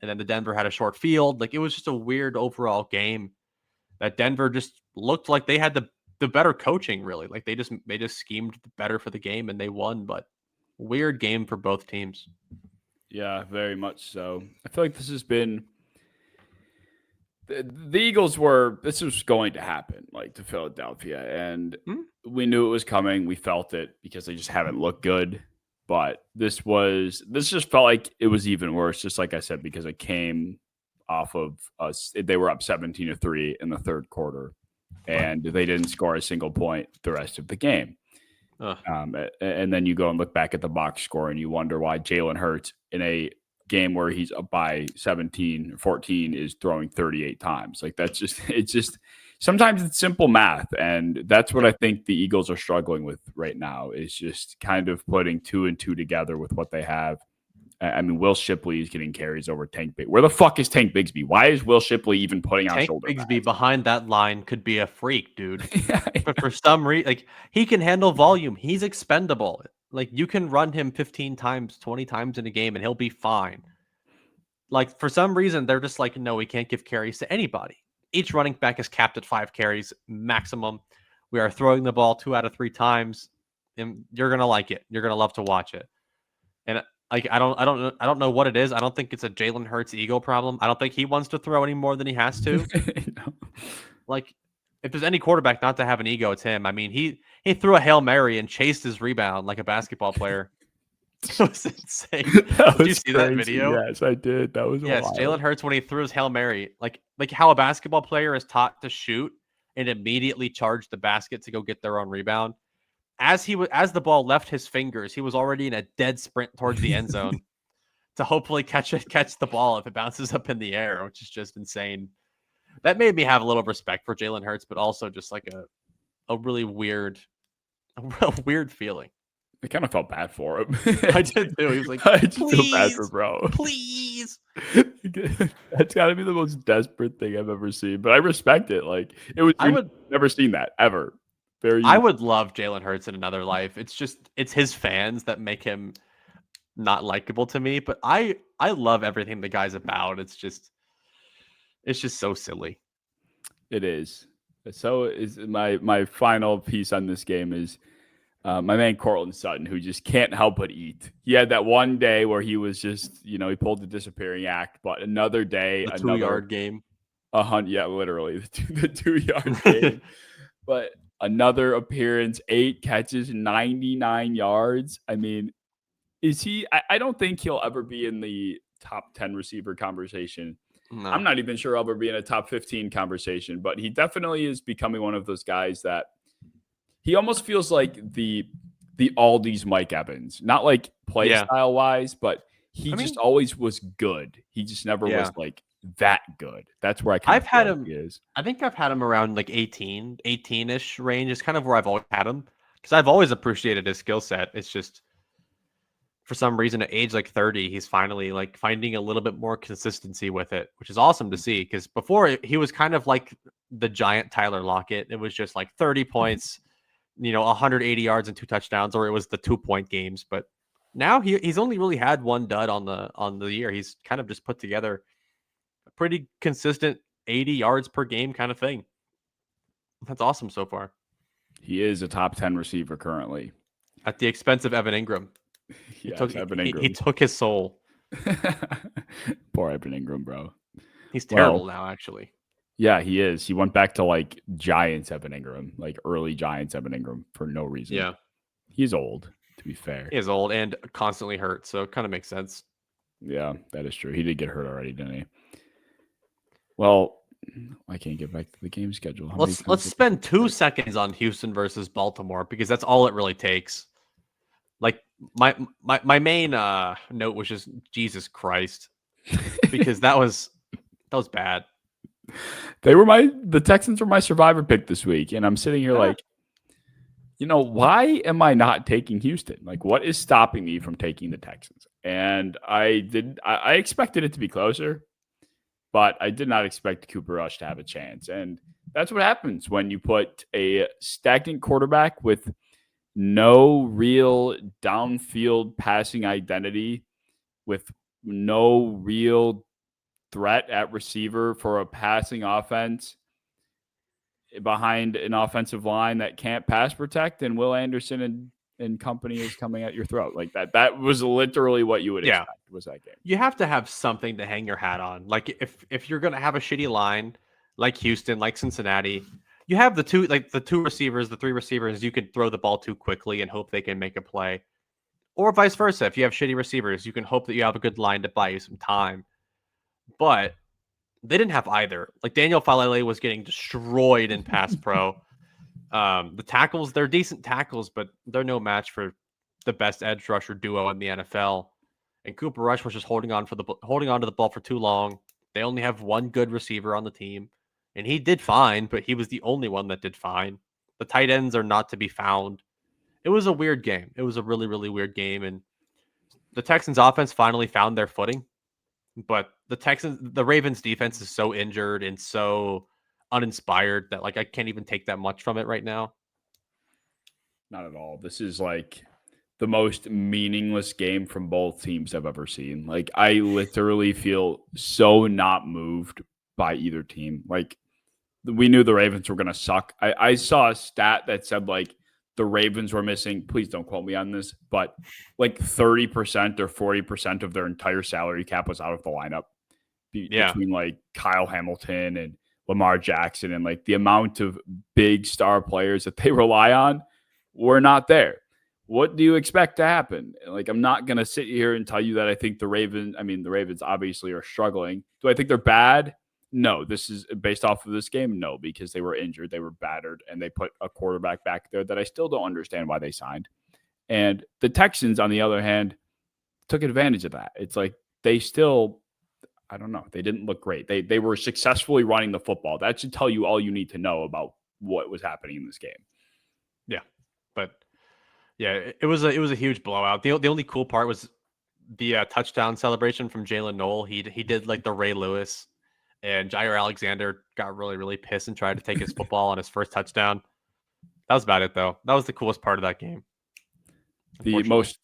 and then the Denver had a short field. Like it was just a weird overall game that Denver just looked like they had the better coaching really. Like they just schemed better for the game and they won, but Weird game for both teams. Yeah, very much so. I feel like this has been the Eagles were this was going to happen, like to Philadelphia, and we knew it was coming. We felt it because they just haven't looked good. But this just felt like it was even worse, just like I said, because it came off of us. They were up 17-3 in the third quarter, and they didn't score a single point the rest of the game. And then you go and look back at the box score and you wonder why Jalen Hurts in a game where he's up by 17 or 14 is throwing 38 times. Like that's just, it's just, sometimes it's simple math. And that's what I think the Eagles are struggling with right now is just kind of putting 2 and 2 together with what they have. I mean, Will Shipley is getting carries over Tank Bigsby. Where the fuck is Tank Bigsby? Why is Will Shipley even putting on shoulder pads? Tank Bigsby behind that line could be a freak, dude. But for some reason, like he can handle volume. He's expendable. Like you can run him 15 times, 20 times in a game, and he'll be fine. Like for some reason, they're just like, no, we can't give carries to anybody. Each running back is capped at 5 carries maximum. We are throwing the ball 2 out of 3 times, and you're gonna like it. You're gonna love to watch it. And like I don't know what it is. I don't think it's a Jalen Hurts ego problem. I don't think he wants to throw any more than he has to. No. Like if there's any quarterback not to have an ego, it's him. I mean, he threw a Hail Mary and chased his rebound like a basketball player. It was insane. Did you see that video? Yes, I did. That was Jalen Hurts when he threw his Hail Mary, like how a basketball player is taught to shoot and immediately charge the basket to go get their own rebound. As the ball left his fingers, he was already in a dead sprint towards the end zone to hopefully catch the ball if it bounces up in the air, which is just insane. That made me have a little respect for Jalen Hurts, but also just like a really weird feeling. I kind of felt bad for him. I did too. He was like, I just feel bad for bro. Please. That's got to be the most desperate thing I've ever seen. But I respect it. Like it was. Never seen that ever. I would love Jalen Hurts in another life. It's his fans that make him not likable to me. But I love everything the guy's about. It's just so silly. It is. So is my final piece on this game is my man Cortland Sutton, who just can't help but eat. He had that one day where he was just, he pulled the disappearing act, but another day, the 2-yard game. Yeah, literally the 2-yard game. But another appearance, 8 catches, 99 yards. I mean, is he? I don't think he'll ever be in the top 10 receiver conversation. No. I'm not even sure I'll ever be in a top 15 conversation, but he definitely is becoming one of those guys that he almost feels like the Aldi's Mike Evans, not like play style wise, but he just always was good. He just never was like that good. That's where I've had him. I think I've had him around like 18-ish range. Is kind of where I've always had him because I've always appreciated his skill set. It's just for some reason at age like 30, he's finally like finding a little bit more consistency with it, which is awesome to see. Because before he was kind of like the giant Tyler Lockett. It was just like 30 points, 180 yards and 2 touchdowns, or it was the 2-point games. But now he's only really had one dud on the year. He's kind of just put together a pretty consistent 80 yards per game kind of thing. That's awesome so far. He is a top 10 receiver currently. At the expense of Evan Ingram. Yes, Evan Ingram. He took his soul. Poor Evan Ingram, bro. He's terrible now, actually. Yeah, he is. He went back to like Giants Evan Ingram, like early Giants Evan Ingram for no reason. Yeah. He's old, to be fair. He is old and constantly hurt, so it kind of makes sense. Yeah, that is true. He did get hurt already, didn't he? Well, I can't get back to the game schedule. Let's spend 2 seconds on Houston versus Baltimore because that's all it really takes. Like my main note was just Jesus Christ, because that was bad. The Texans were my survivor pick this week, and I'm sitting here like, why am I not taking Houston? Like, what is stopping me from taking the Texans? And I expected it to be closer, but I did not expect Cooper Rush to have a chance. And that's what happens when you put a stagnant quarterback with no real downfield passing identity, with no real threat at receiver for a passing offense behind an offensive line that can't pass protect, and Will Anderson and company is coming at your throat like that. That was literally what you would expect was that game. You have to have something to hang your hat on. Like if you're gonna have a shitty line, like Houston, like Cincinnati, you have the two receivers, the three receivers. You can throw the ball too quickly and hope they can make a play, or vice versa. If you have shitty receivers, you can hope that you have a good line to buy you some time. But they didn't have either. Like Daniel Falele was getting destroyed in pass pro. The tackles, they're decent tackles, but they're no match for the best edge rusher duo in the NFL. And Cooper Rush was just holding on to the ball for too long. They only have one good receiver on the team, and he did fine, but he was the only one that did fine. The tight ends are not to be found. It was a weird game. It was a really, really weird game, and the Texans offense finally found their footing. But the Ravens defense is so injured and so uninspired that like I can't even take that much from it right now. Not at all. This is like the most meaningless game from both teams I've ever seen. Like I literally feel so not moved by either team. Like we knew the Ravens were going to suck. I saw a stat that said like the Ravens were missing, please don't quote me on this, but like 30% or 40% of their entire salary cap was out of the lineup between like Kyle Hamilton and Lamar Jackson, and like the amount of big star players that they rely on were not there. What do you expect to happen? Like, I'm not going to sit here and tell you that I think the Ravens obviously are struggling. Do I think they're bad? No. This is based off of this game? No, because they were injured, they were battered, and they put a quarterback back there that I still don't understand why they signed. And the Texans, on the other hand, took advantage of that. It's like they still, I don't know, they didn't look great. They were successfully running the football. That should tell you all you need to know about what was happening in this game. Yeah, but yeah, it was a huge blowout. The only cool part was the touchdown celebration from Jalen Noel. He did like the Ray Lewis, and Jair Alexander got really, really pissed and tried to take his football on his first touchdown. That was about it, though. That was the coolest part of that game. The most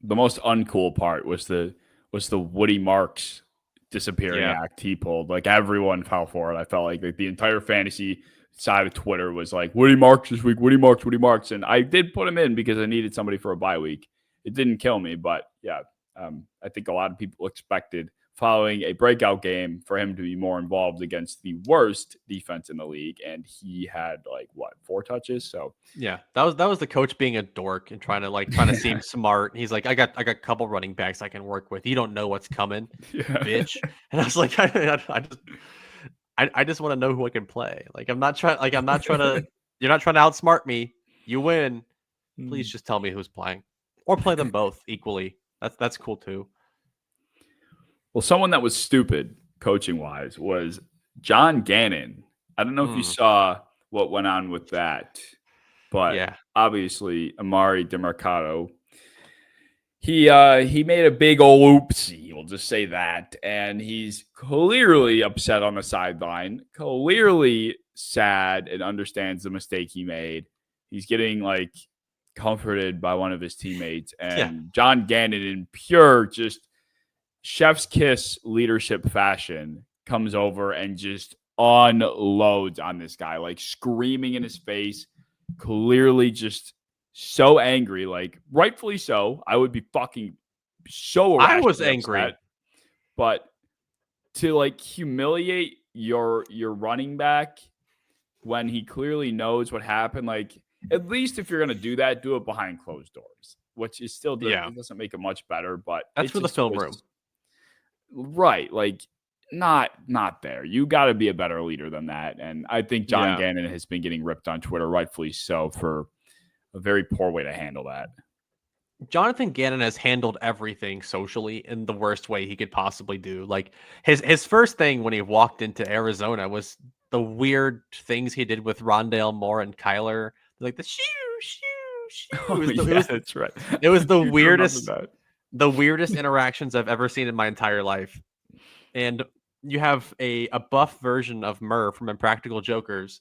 uncool part was the Woody Marks disappearing act he pulled. Like everyone fell for it. I felt like the entire fantasy side of Twitter was like, Woody Marks this week, Woody Marks. And I did put him in because I needed somebody for a bye week. It didn't kill me, but yeah, I think a lot of people expected following a breakout game for him to be more involved against the worst defense in the league. And he had like 4 touches. So yeah, that was the coach being a dork and trying to seem smart. He's like, I got a couple running backs I can work with. You don't know what's coming, bitch. And I was like, I just want to know who I can play. Like, I'm not trying to, you're not trying to outsmart me. You win. Please just tell me who's playing, or play them both equally. That's cool too. Well, someone that was stupid coaching wise was John Gannon. I don't know if you saw what went on with that, but obviously Amari DeMarcado, he made a big old oopsie. We'll just say that, and he's clearly upset on the sideline, clearly sad, and understands the mistake he made. He's getting like comforted by one of his teammates, and John Gannon, in pure just chef's kiss leadership fashion, comes over and just unloads on this guy, like screaming in his face, clearly just so angry, like rightfully so. I would be fucking so I was angry. Upset. But to like humiliate your running back when he clearly knows what happened, like at least if you're going to do that, do it behind closed doors, which is still it doesn't make it much better, but that's for the film room. Right. Like not there. You got to be a better leader than that. And I think John Gannon has been getting ripped on Twitter, rightfully so, for a very poor way to handle that. Jonathan Gannon has handled everything socially in the worst way he could possibly do. Like his first thing when he walked into Arizona was the weird things he did with Rondale Moore and Kyler, like the shoo. That's right. It was the weirdest interactions I've ever seen in my entire life. And you have a buff version of Murr from Impractical Jokers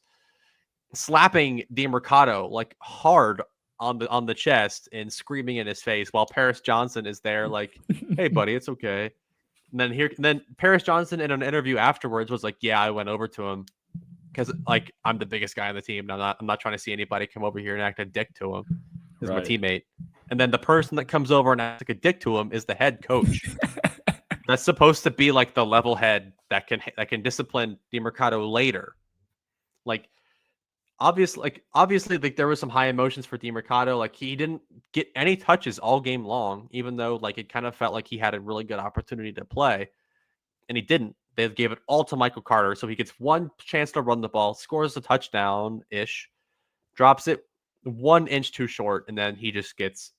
slapping DeMarcado like hard on the chest and screaming in his face while Paris Johnson is there like, hey buddy, it's okay. And then Paris Johnson in an interview afterwards was like, yeah, I went over to him because like I'm the biggest guy on the team and I'm not trying to see anybody come over here and act a dick to him. is my Right. teammate. And then the person that comes over and acts like a dick to him is the head coach. That's supposed to be like the level head that can discipline DeMercado later. Like obviously, like there was some high emotions for DeMercado. Like he didn't get any touches all game long, even though like it kind of felt like he had a really good opportunity to play, and he didn't. They gave it all to Michael Carter, so he gets one chance to run the ball, scores a touchdown ish, drops it 1 inch too short, and then he just gets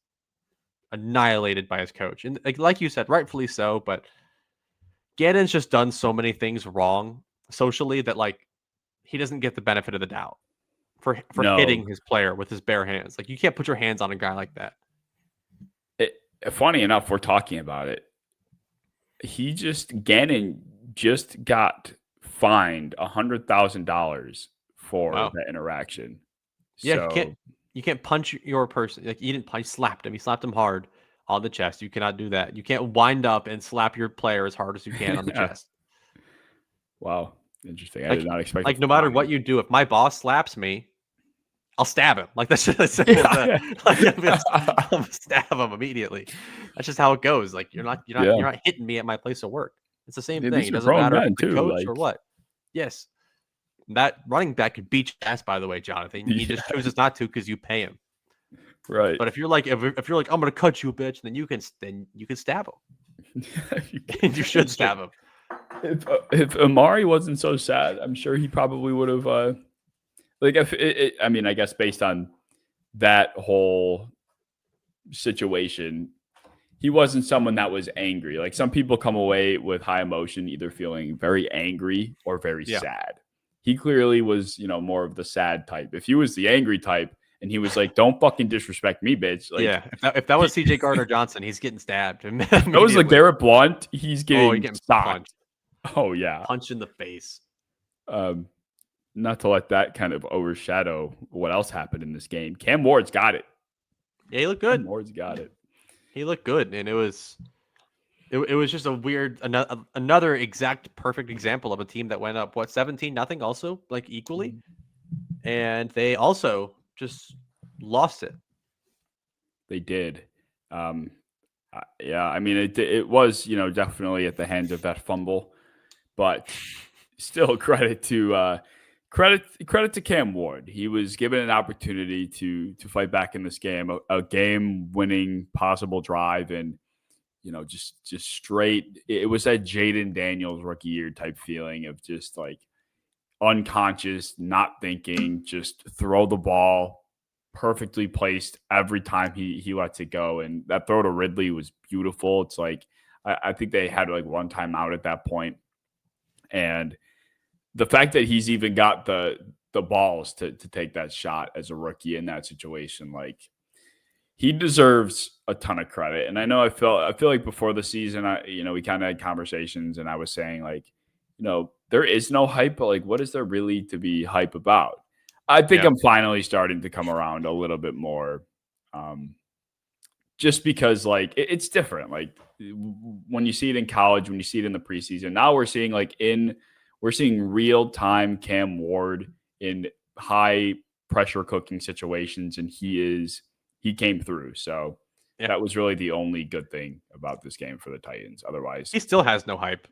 annihilated by his coach. And like you said, rightfully so, but Gannon's just done so many things wrong socially that like he doesn't get the benefit of the doubt for No. hitting his player with his bare hands. Like you can't put your hands on a guy like that. Funny enough, we're talking about it. Gannon just got fined $100,000 for Wow. that interaction. Yeah, So you can't punch your person. Like you didn't punch, slapped him. He slapped him hard on the chest. You cannot do that. You can't wind up and slap your player as hard as you can on the yeah. chest. Wow, interesting. I did Like not expect like a no matter fine. what you do, if my boss slaps me, I'll stab him. Like that's just as simple as Yeah. that. Like I'm gonna stab him immediately. That's just how it goes. Like you're not Yeah. hitting me at my place of work. It's the same Yeah, thing. these It are doesn't grown matter if men it's the too. coach or Like, what. Yes. That running back could beat your ass, by the way, Jonathan. He just chooses not to because you pay him. right. But if you're like if you're like I'm gonna cut you, bitch, then you can stab him. And you should stab him. If Amari wasn't so sad, I'm sure he probably would have. Like, I mean, I guess based on that whole situation, he wasn't someone that was angry. Like some people come away with high emotion, either feeling very angry or very Yeah. sad. He clearly was, more of the sad type. If he was the angry type and he was like, "Don't fucking disrespect me, bitch." Like, Yeah. If that was CJ Gardner Johnson, he's getting stabbed if that was like immediately. Garrett Blunt, he's He's getting getting socked. punched. Oh yeah. Punch in the face. Not to let that kind of overshadow what else happened in this game. Cam Ward's got it. Yeah, he looked Cam good. Ward's got it. He looked good, and it was just a weird another exact perfect example of a team that went up 17-0 also like equally, and they also just lost it. They did. Yeah, I mean it was definitely at the hands of that fumble, but still credit to Cam Ward. He was given an opportunity to fight back in this game, a game-winning possible drive, and just straight. It was that Jaden Daniels rookie year type feeling of just like unconscious, not thinking, just throw the ball perfectly placed every time he lets it go. And that throw to Ridley was beautiful. It's like I think they had like one time out at that point, and the fact that he's even got the balls to take that shot as a rookie in that situation, like he deserves a ton of credit. And I know I feel like before the season, we kind of had conversations, and I was saying like, there is no hype, but like, what is there really to be hype about? I think I'm finally starting to come around a little bit more, just because like it's different. Like when you see it in college, when you see it in the preseason, now we're seeing real time Cam Ward in high pressure cooking situations, and he came through. So that was really the only good thing about this game for the Titans. Otherwise, he still has no hype.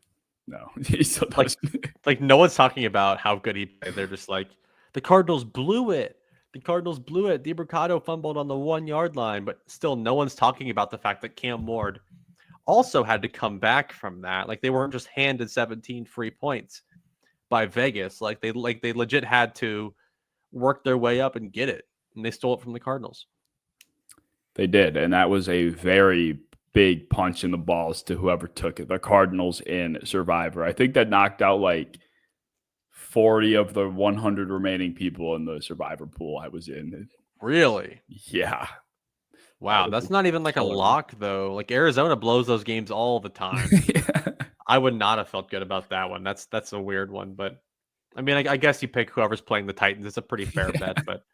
No, he still doesn't. Like no one's talking about how good he played. They're just like, the Cardinals blew it. The Cardinals blew it. DeMercado fumbled on the 1 yard line, but still no one's talking about the fact that Cam Ward also had to come back from that. Like they weren't just handed 17 free points by Vegas. Like they legit had to work their way up and get it. And they stole it from the Cardinals. They did. And that was a very big punch in the balls to whoever took it. The Cardinals in Survivor. I think that knocked out like 40 of the 100 remaining people in the Survivor pool I was in. Really? Yeah. Wow. That's not even like a lock, though. Like Arizona blows those games all the time. Yeah. I would not have felt good about that one. That's a weird one. But I mean, I guess you pick whoever's playing the Titans. It's a pretty fair bet. But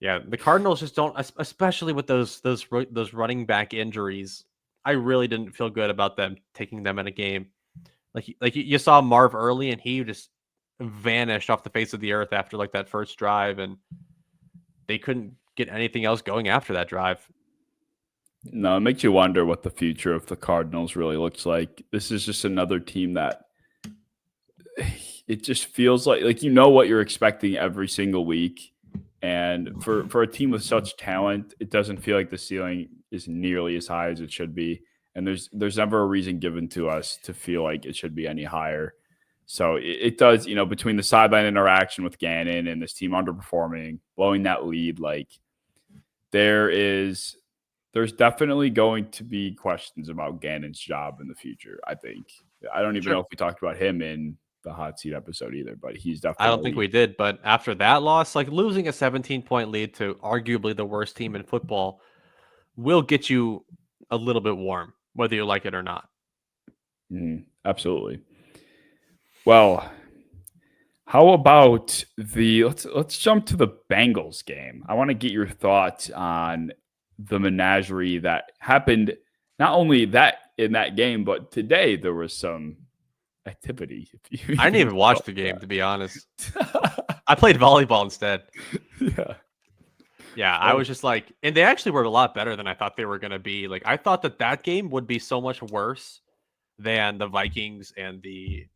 yeah, the Cardinals just don't, especially with those running back injuries. I really didn't feel good about them taking them in a game. Like you saw Marv early, and he just vanished off the face of the earth after like that first drive, and they couldn't get anything else going after that drive. No, it makes you wonder what the future of the Cardinals really looks like. This is just another team that it just feels like you know what you're expecting every single week. And for a team with such talent, it doesn't feel like the ceiling is nearly as high as it should be. And there's never a reason given to us to feel like it should be any higher. So it does, between the sideline interaction with Gannon and this team underperforming, blowing that lead, like there's definitely going to be questions about Gannon's job in the future, I think. I don't even know if we talked about him in the hot seat episode either, but he's I don't think definitely. we did, but after that loss, like losing a 17-point lead to arguably the worst team in football will get you a little bit warm, whether you like it or not. Absolutely. Well, how about let's jump to the Bengals game. I want to get your thoughts on the menagerie that happened. Not only that in that game, but today there was some activity. I didn't even watch the game, to be honest. I played volleyball instead. Yeah, I was just like, and they actually were a lot better than I thought they were going to be. Like, I thought that game would be so much worse than the Vikings and the,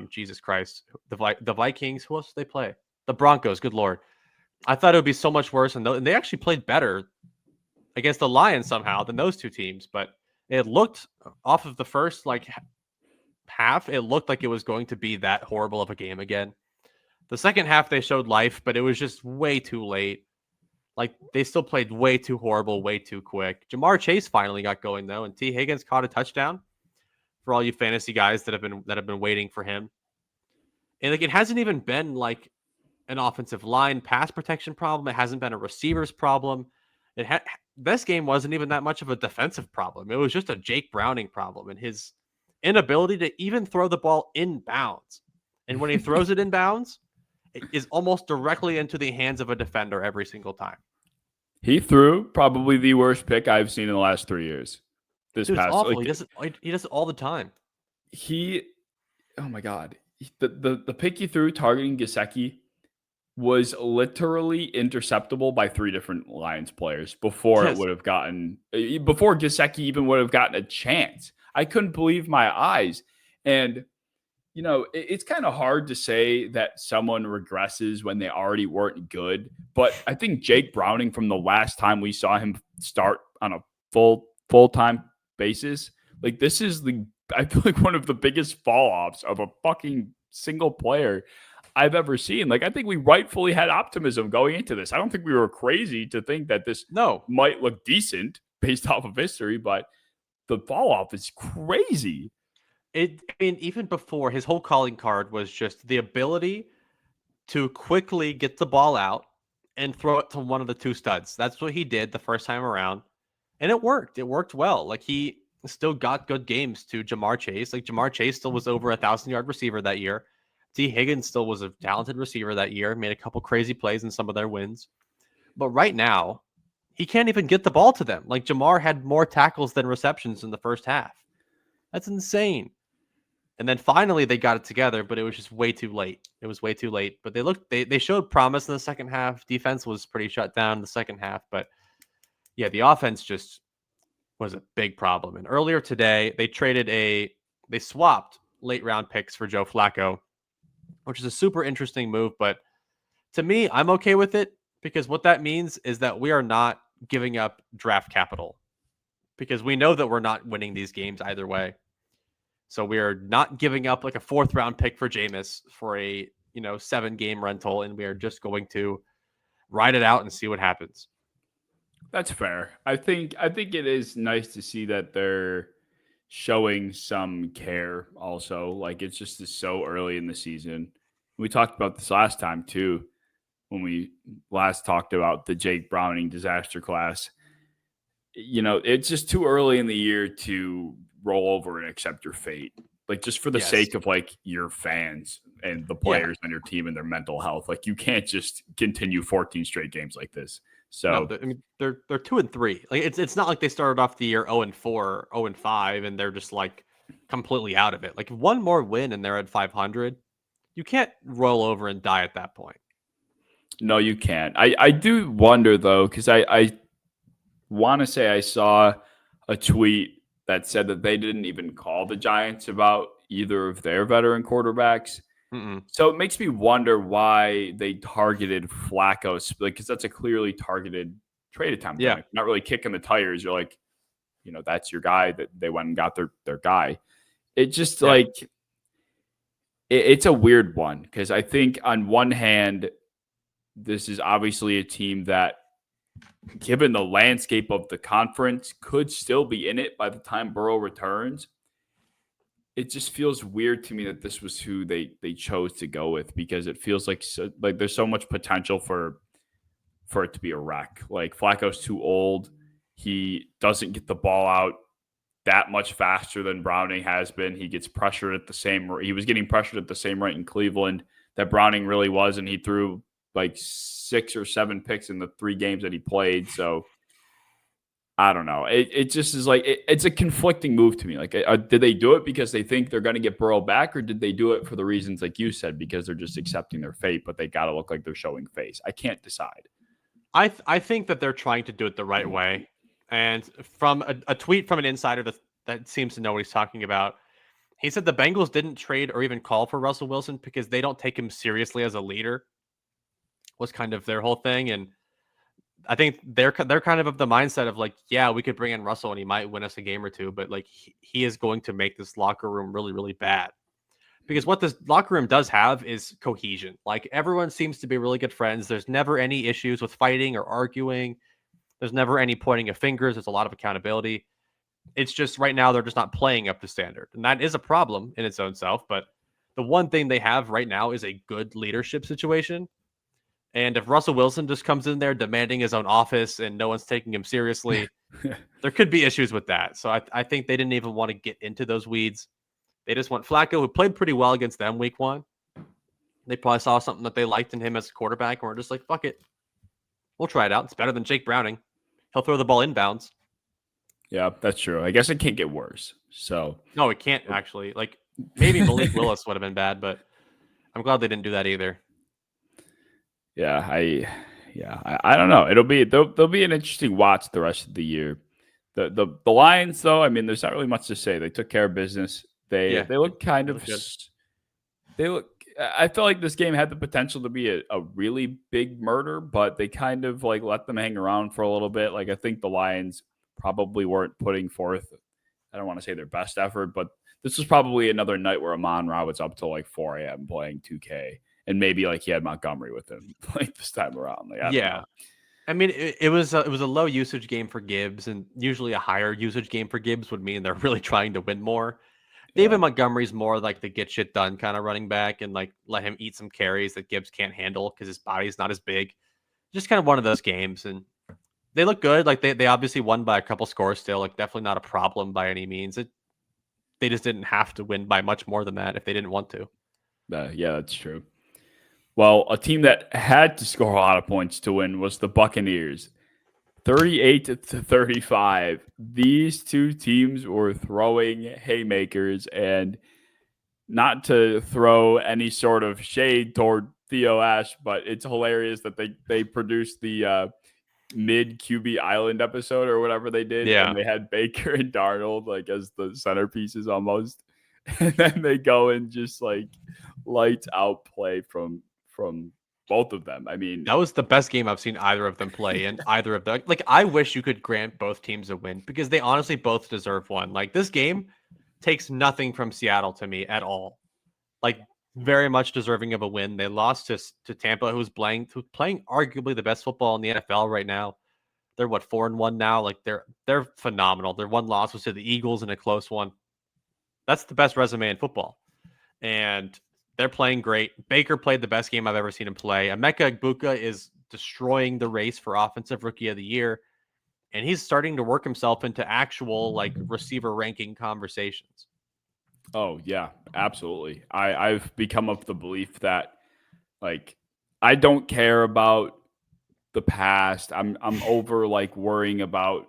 Jesus Christ, the Vikings. Who else did they play? The Broncos. Good Lord. I thought it would be so much worse. And they actually played better against the Lions somehow than those two teams. But it looked off of the first, half, it looked like it was going to be that horrible of a game again. The second half, they showed life, but it was just way too late. Like, they still played way too horrible, way too quick. Jamar Chase finally got going, though, and T. Higgins caught a touchdown for all you fantasy guys that have been waiting for him. And, like, it hasn't even been, like, an offensive line pass protection problem. It hasn't been a receivers problem. This game wasn't even that much of a defensive problem. It was just a Jake Browning problem and his inability to even throw the ball in bounds. And when he throws it in bounds, it is almost directly into the hands of a defender every single time. He threw probably the worst pick I've seen in the last 3 years. Dude, it's awful. He does it all the time. Oh my God. The pick he threw targeting Gesicki was literally interceptable by 3 different Lions players before before Gesicki even would have gotten a chance. I couldn't believe my eyes. And it's kind of hard to say that someone regresses when they already weren't good. But I think Jake Browning, from the last time we saw him start on a full-time basis, like this is I feel like one of the biggest fall-offs of a fucking single player I've ever seen. Like, I think we rightfully had optimism going into this. I don't think we were crazy to think that this might look decent based off of history, but the fall-off is crazy. Even before, his whole calling card was just the ability to quickly get the ball out and throw it to one of the two studs. That's what he did the first time around. And it worked. It worked well. Like, he still got good games to Jamar Chase. Like, Jamar Chase still was over 1,000-yard receiver that year. T. Higgins still was a talented receiver that year, made a couple crazy plays in some of their wins. But right now, he can't even get the ball to them. Like, Jamar had more tackles than receptions in the first half. That's insane. And then finally they got it together, but it was just way too late. It was way too late. But they showed promise in the second half. Defense was pretty shut down in the second half. But yeah, the offense just was a big problem. And earlier today, they swapped late round picks for Joe Flacco, which is a super interesting move. But to me, I'm okay with it because what that means is that we are not giving up draft capital because we know that we're not winning these games either way. So we are not giving up like a 4th round pick for Jameis for a 7-game rental, and we are just going to ride it out and see what happens. That's fair. I think it is nice to see that they're showing some care also. Like, it's just so early in the season. We talked about this last time too, when we last talked about the Jake Browning disaster class. It's just too early in the year to roll over and accept your fate. Like, just for the sake of like your fans and the players on your team and their mental health. Like, you can't just continue 14 straight games like this. So they're 2-3. Like, it's not like they started off the year 0-4, 0-5, and they're just like completely out of it. Like, one more win and they're at 500. You can't roll over and die at that point. No, you can't. I do wonder though, because I want to say I saw a tweet that said that they didn't even call the Giants about either of their veteran quarterbacks. Mm-mm. So it makes me wonder why they targeted Flacco, because that's a clearly targeted trade attempt. And Yeah. like, not really kicking the tires. You're like, that's your guy that they went and got their guy. It just Yeah. like it's a weird one because I think on one hand, this is obviously a team that, given the landscape of the conference, could still be in it by the time Burrow returns. It just feels weird to me that this was who they chose to go with, because it feels like there's so much potential for it to be a wreck. Like Flacco's too old. He doesn't get the ball out that much faster than Browning has been. He gets pressured at the same. He was getting pressured at the same rate in Cleveland that Browning really was, and he threw like 6 or 7 picks in the 3 games that he played. So I don't know. It just is like it's a conflicting move to me. Like, did they do it because they think they're going to get Burrow back, or did they do it for the reasons like you said, because they're just accepting their fate, but they got to look like they're showing face? I can't decide. I think that they're trying to do it the right way. And from a tweet from an insider that seems to know what he's talking about, he said the Bengals didn't trade or even call for Russell Wilson because they don't take him seriously as a leader, was kind of their whole thing. And I think they're kind of the mindset of like, yeah, we could bring in Russell and he might win us a game or two, but like he is going to make this locker room really, really bad. Because what this locker room does have is cohesion. Like everyone seems to be really good friends. There's never any issues with fighting or arguing. There's never any pointing of fingers. There's a lot of accountability. It's just right now they're just not playing up to standard. And that is a problem in its own self. But the one thing they have right now is a good leadership situation. And if Russell Wilson just comes in there demanding his own office and no one's taking him seriously, there could be issues with that. So I think they didn't even want to get into those weeds. They just want Flacco, who played pretty well against them week 1. They probably saw something that they liked in him as a quarterback, and we're just like, fuck it. We'll try it out. It's better than Jake Browning. He'll throw the ball inbounds. Yeah, that's true. I guess it can't get worse. So No, it can't actually. Like maybe Malik Willis would have been bad, but I'm glad they didn't do that either. Yeah, I don't know. They'll be an interesting watch the rest of the year. The Lions, though, I mean, there's not really much to say. They took care of business. They look kind they of look good. they look. I feel like this game had the potential to be a really big murder, but they kind of like let them hang around for a little bit. Like I think the Lions probably weren't putting forth, I don't want to say their best effort, but this was probably another night where Amon-Ra was up till like 4 a.m. playing 2K. And maybe like he had Montgomery with him like this time around. Like I don't know. I mean, it was a low usage game for Gibbs, and usually a higher usage game for Gibbs would mean they're really trying to win more. David Yeah. Montgomery's more like the get shit done kind of running back, and like let him eat some carries that Gibbs can't handle because his body's not as big. Just kind of one of those games, and they look good. Like they obviously won by a couple scores still. Like definitely not a problem by any means. They just didn't have to win by much more than that if they didn't want to. Yeah, that's true. Well, a team that had to score a lot of points to win was the Buccaneers. 38 to 35. These two teams were throwing haymakers, and not to throw any sort of shade toward Theo Ash, but it's hilarious that they produced the mid QB Island episode or whatever they did, Yeah. and they had Baker and Darnold like as the centerpieces almost, and then they go and just like lights out play from both of them. I mean, That was the best game I've seen either of them play in. Either of them. Like, I wish you could grant both teams a win because they honestly both deserve one. Like, this game takes nothing from Seattle to me at all. Like, very much deserving of a win. They lost to Tampa, who's playing arguably the best football in the NFL right now. They're 4-1 now. Like, they're phenomenal. Their one loss was to the Eagles in a close one. That's the best resume in football. And they're playing great. Baker played the best game I've ever seen him play. Emeka Egbuka is destroying the race for Offensive Rookie of the Year, and he's starting to work himself into actual like receiver ranking conversations. oh yeah, absolutely. I've become of the belief that like I don't care about the past. I'm over like worrying about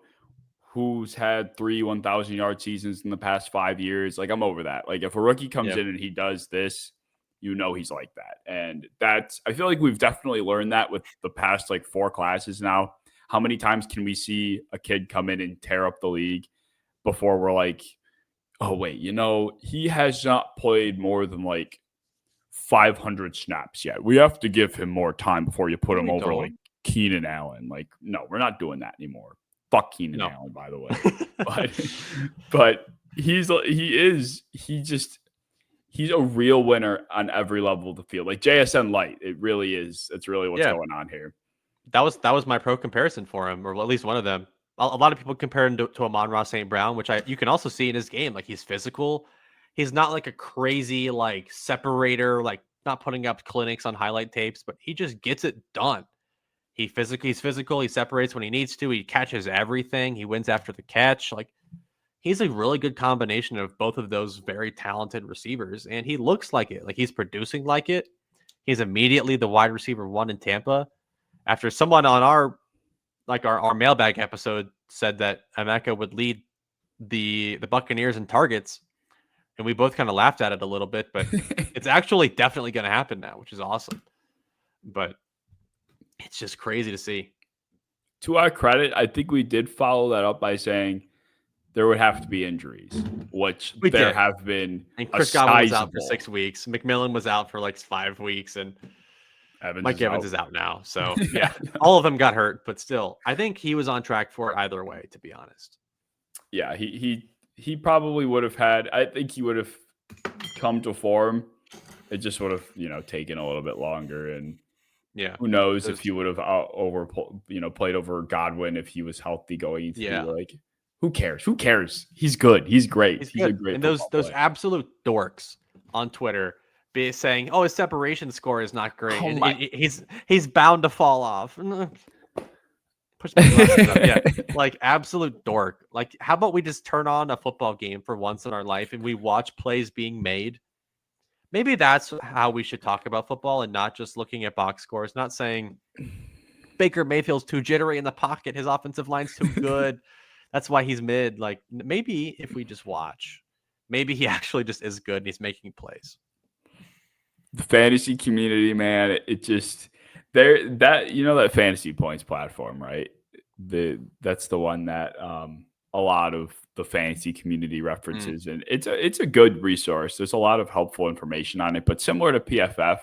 who's had 3 1,000 yard seasons in the past 5 years. Like I'm over that. Like if a rookie comes Yeah. in and he does this, you know he's like that. And I feel like we've definitely learned that with the past like 4 classes now. How many times can we see a kid come in and tear up the league before we're like, oh wait, he has not played more than like 500 snaps yet. We have to give him more time before you put him over like Keenan Allen. Like, no, we're not doing that anymore. Fuck Keenan Allen, by the way. but he's a real winner on every level of the field. Like JSN light. It really is. That's really what's going on here. That was my pro comparison for him, or at least one of them. A lot of people compare him to Amon-Ra St. Brown, which you can also see in his game. Like, he's physical. He's not like a crazy like separator, like not putting up clinics on highlight tapes, but he just gets it done. He's physical. He separates when he needs to. He catches everything. He wins after the catch. Like, he's a really good combination of both of those very talented receivers, and he looks like it. Like, he's producing like it. He's immediately the wide receiver 1 in Tampa. After someone on our mailbag episode said that Emeka would lead the Buccaneers in targets, and we both kind of laughed at it a little bit, but it's actually definitely going to happen now, which is awesome. But it's just crazy to see. To our credit, I think we did follow that up by saying there would have to be injuries, which there have been. And Chris Godwin was out for 6 weeks. McMillan was out for like 5 weeks, and Mike Evans is out now. So yeah, all of them got hurt, but still, I think he was on track for it either way, to be honest. Yeah, he probably would have had. I think he would have come to form. It just would have taken a little bit longer, and who knows if he would have played over Godwin if he was healthy going into like. Who cares? Who cares? He's good. He's great. He's a great. And those absolute dorks on Twitter be saying, "Oh, his separation score is not great. He's bound to fall off." Push my glasses up. Yeah, like absolute dork. Like, how about we just turn on a football game for once in our life and we watch plays being made? Maybe that's how we should talk about football and not just looking at box scores. Not saying Baker Mayfield's too jittery in the pocket, his offensive line's too good. That's why he's mid. Like, maybe if we just watch, maybe he actually just is good and he's making plays. The fantasy community, man, it just that fantasy points platform, right? That's the one that a lot of the fantasy community references, and it's a good resource. There's a lot of helpful information on it, but similar to PFF,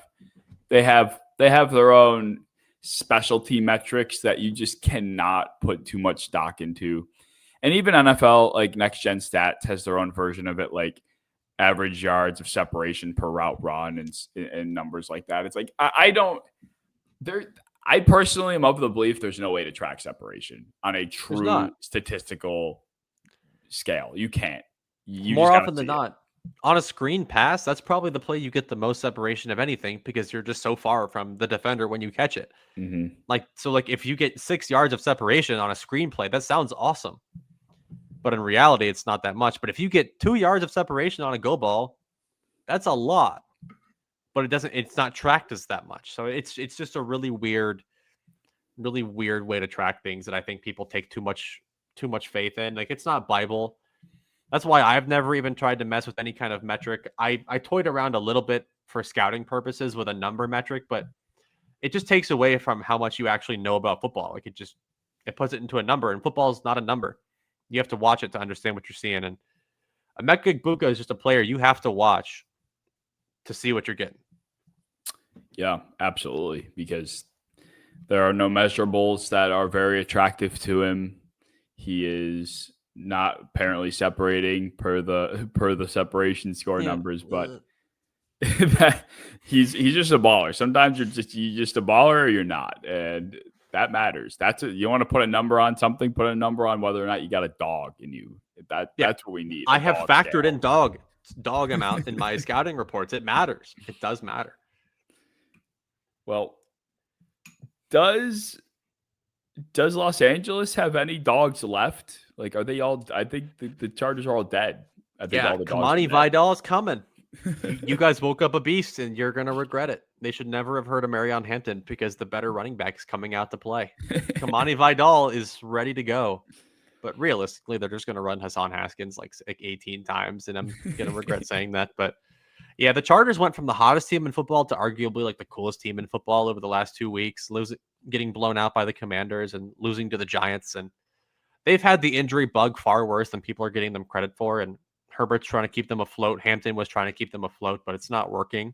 they have their own specialty metrics that you just cannot put too much stock into. And even NFL, like Next Gen Stats, has their own version of it, like average yards of separation per route run and numbers like that. It's like I personally am of the belief there's no way to track separation on a true statistical scale. You can't. More often than not, on a screen pass, that's probably the play you get the most separation of anything because you're just so far from the defender when you catch it. Mm-hmm. Like if you get 6 yards of separation on a screen play, that sounds awesome. But in reality, it's not that much. But if you get 2 yards of separation on a go ball, that's a lot. But it's not tracked as that much. So it's just a really weird way to track things that I think people take too much faith in. Like, it's not Bible. That's why I've never even tried to mess with any kind of metric. I toyed around a little bit for scouting purposes with a number metric, but it just takes away from how much you actually know about football. Like, it puts it into a number, and football is not a number. You have to watch it to understand what you're seeing. And Emeka Egbuka is just a player you have to watch to see what you're getting. Yeah, absolutely. Because there are no measurables that are very attractive to him. He is not apparently separating per the separation score numbers, but he's just a baller. Sometimes you're just a baller or you're not, and that matters. You want to put a number on something, put a number on whether or not you got a dog in you. That's what we need. I have factored in dog amount in my scouting reports. It matters. It does matter. Well, does Los Angeles have any dogs left? Like, are they all? I think the Chargers are all dead. I think all the dogs Kamani Vidal is coming. You guys woke up a beast, and you're gonna regret it. They should never have heard of Marion Hampton because the better running back is coming out to play. Kamani Vidal is ready to go, but realistically, they're just gonna run Hassan Haskins like 18 times, and I'm gonna regret saying that. But Yeah, the Chargers went from the hottest team in football to arguably like the coolest team in football over the last 2 weeks, getting blown out by the Commanders and losing to the Giants. And they've had the injury bug far worse than people are getting them credit for. And Herbert's trying to keep them afloat. Hampton was trying to keep them afloat, but it's not working.